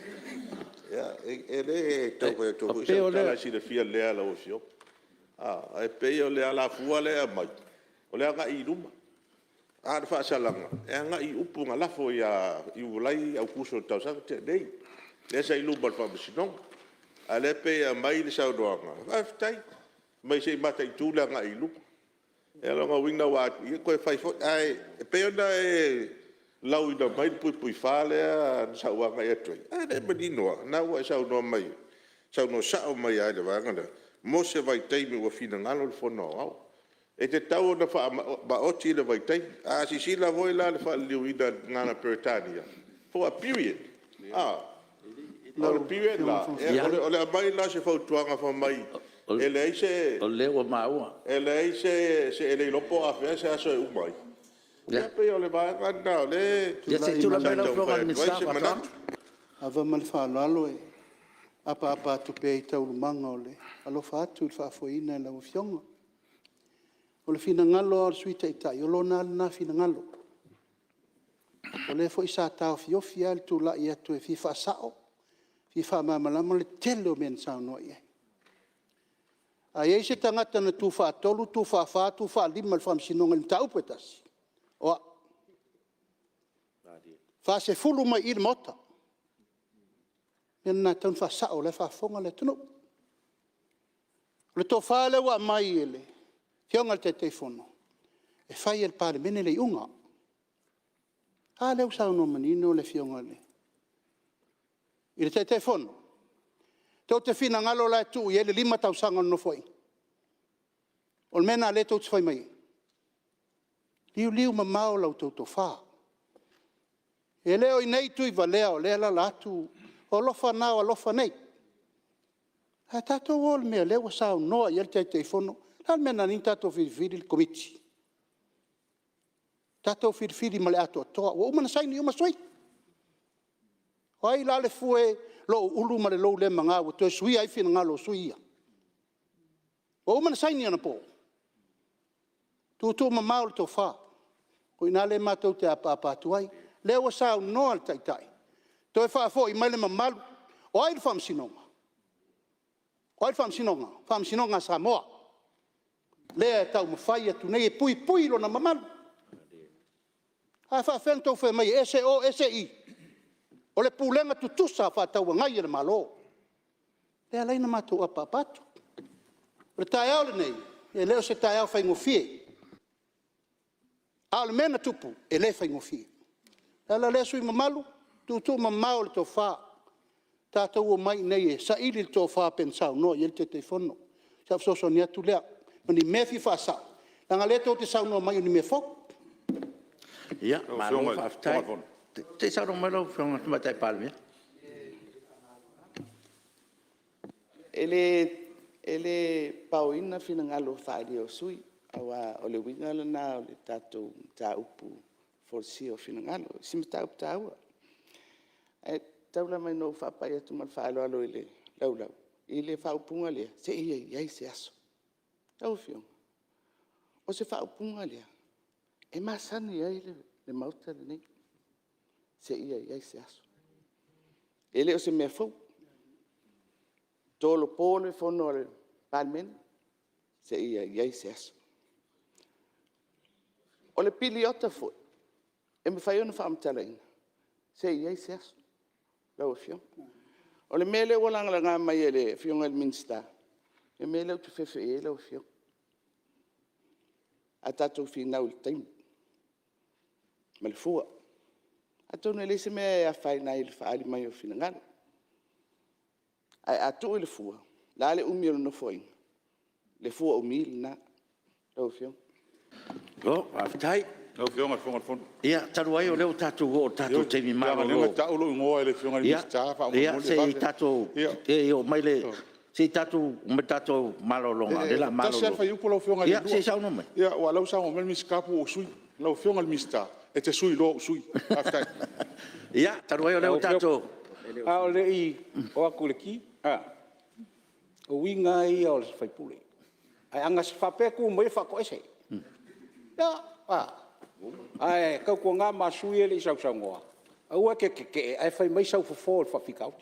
ya ele to ko la si de fia le ala o fio e pe o le ala fua le mai o le nga i ruma a fa salanga e nga i upunga la fo ya i ulai au kuso tau sa te dei le sai lu bal fa bisino ale pe mai le sa doanga fa tai mai sei mata i tu la nga i lu e lo nga winga wa i ko fai fo ai pe ona e lau ina mai pui fale sa wa nga e toi e menino na wa sa no mai sa no sa mai ai le vanga mo se vai tai me wa fina ngalo le fono au e te tau na fa ba oti le vai tai a si si la voi la le fa le uida ngana peritania for a period no period la ole mai la se fa tuanga fa mai ele ise o le o maua ele ise se ele lopo a fe se aso u mai ya pe ole ba ngana le ya se tu la bela flora ni sa ava mal fa lalo e apa tu pe tau manga ole alo fa tu fa foina la fionga ole fina ngalo ar suita ita yo lo na fina ngalo O le fo isa tau fiofia le tu la ia tu e fifa sao. Fifa mamalama le tele o men sao no ia. A ia se tangata na tu fa tolu, tu fa tu fa lima le fam sinonga le tau petas. O fa se fulu mai il mota. Nena tan fa sao le fa fonga le tunu. Le to fa le wa mai ele. Fionga le te telefono. E fai il Palemene le unga. A le usau no manino le fionga le. I te telefono. Tau te fina ngalo la tu, i ele 5 tau sanga no foi. O mena le tau tfai mai. Liu ma mau lau tau to fa. E leo i nei tu i valea o lea la tu. O lofa nao, lofa nei. Ha tatou o le mea leo sao noa i ele te telefono. Tal mena ni tatou whiriwhiri le komiti. Tatou whiriwhiri ma le ato atoa. Wa umana saini uma sui. O ai la le fue lo ulu ma le lo le manga. Wa tue sui ai fina ngalo sui ia. Wa umana saini ana po. Tu ma mau le to fa. Ko ina le matou te apa tuai. Leo sao noa le taitai. Toi fa fo i mai le mamalu. O ai le fam sinonga. O ai le fam sinonga. Fam sinonga Samoa. Lea tau mawhai atu nei e pui lo na mamalu. Ha fa fen tau fe mai ese o ese i. O le pulenga tutusa fa tau ngai le malo. Lea leina matou apa patu. Le tai au le nei. E leo se tai au fai ngofie. Al mena tupu e le fai ngofie. Ala le sui mamalu. Tu mamau le to fa. Tātou o mai nei e sa ili le to fa pensau no i el te telefono. Sa fsoso ni atu lea. Ni me fi fa sa. Langa le to te sau no mai ni me fo. Ia, ma lo fa tai. Te sau no mai lo fionga tu matai Palemene. Ele pauina fina ngalo whaari o sui. Awa o le winga lana o le tātou tā upu forsi o fina ngalo. Sima tā upu tā ua. E taula mai no whapai atu mal whaalo alo ele laulau. Ile whaupunga lea. Se iai se aso. Tau fionga. O se whaupunga lea. E masani ai le mauta le nei. Se iai se aso. Ele o se mea fau. Tolo pole fono le Palemene. Se iai se aso. O le pili ota fo. E me whai ona whaamtala ina. Se iai se aso. Lau fionga. O le mele walanga la ngā mai e le fionga le minsta. E mele au tu fefe e lau fionga. A tatou finau le taimu. Ma le fua. A tonu le se mea e a whai nai le whaali mai o fina ngana. Ai a tu le fua. La le umi o no foing. Le fua o mil na. Lau fionga. Go, aftai. Lau fionga fonga fono. Ia, taru ai o leo tatou o tatou te mi maro lo. Ia, ta ulo ngoa ele fionga ni sta fa mo. Ia, se tatou. E o mai le. Se tatou me tatou malo longa, de la malo. Ta fa yu po lau fionga ni. Ia, se sau no mai. Ia, wa lau sa o mel miskapu o sui. Lau fionga le mista. E te sui lo sui. Aftai. Ia, taru ai o leo tatou. A o le i o aku le ki. O winga i o le whaipule. Ai angas whapeku mo e whako ese. Ia, ai, kau kua ngā masui e le i sau ngoa. Aua ke, ai whai mai sau fofo le whawhikau.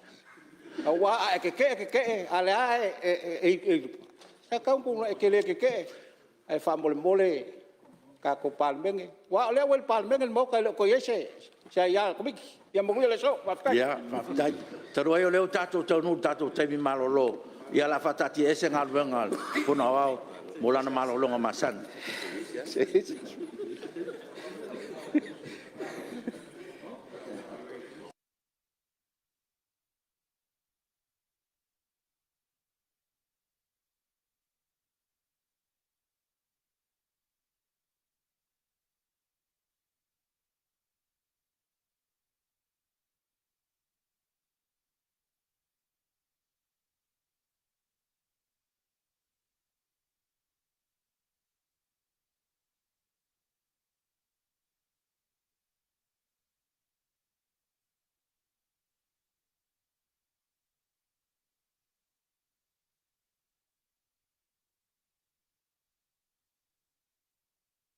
Aua e ke, ale e, sa kau kuna e ke le ke, ai whamole ka ko Palemene. Wa le wel Palemene mo ka le ko ese. Sa ia komiki. Ia mo le so, waftai. Ia, waftai. Taru ai o leo tatou taunu tatou te mi malo lo. Ia la fatati ese ngal wengal. Puna wao, molana malo longa masan.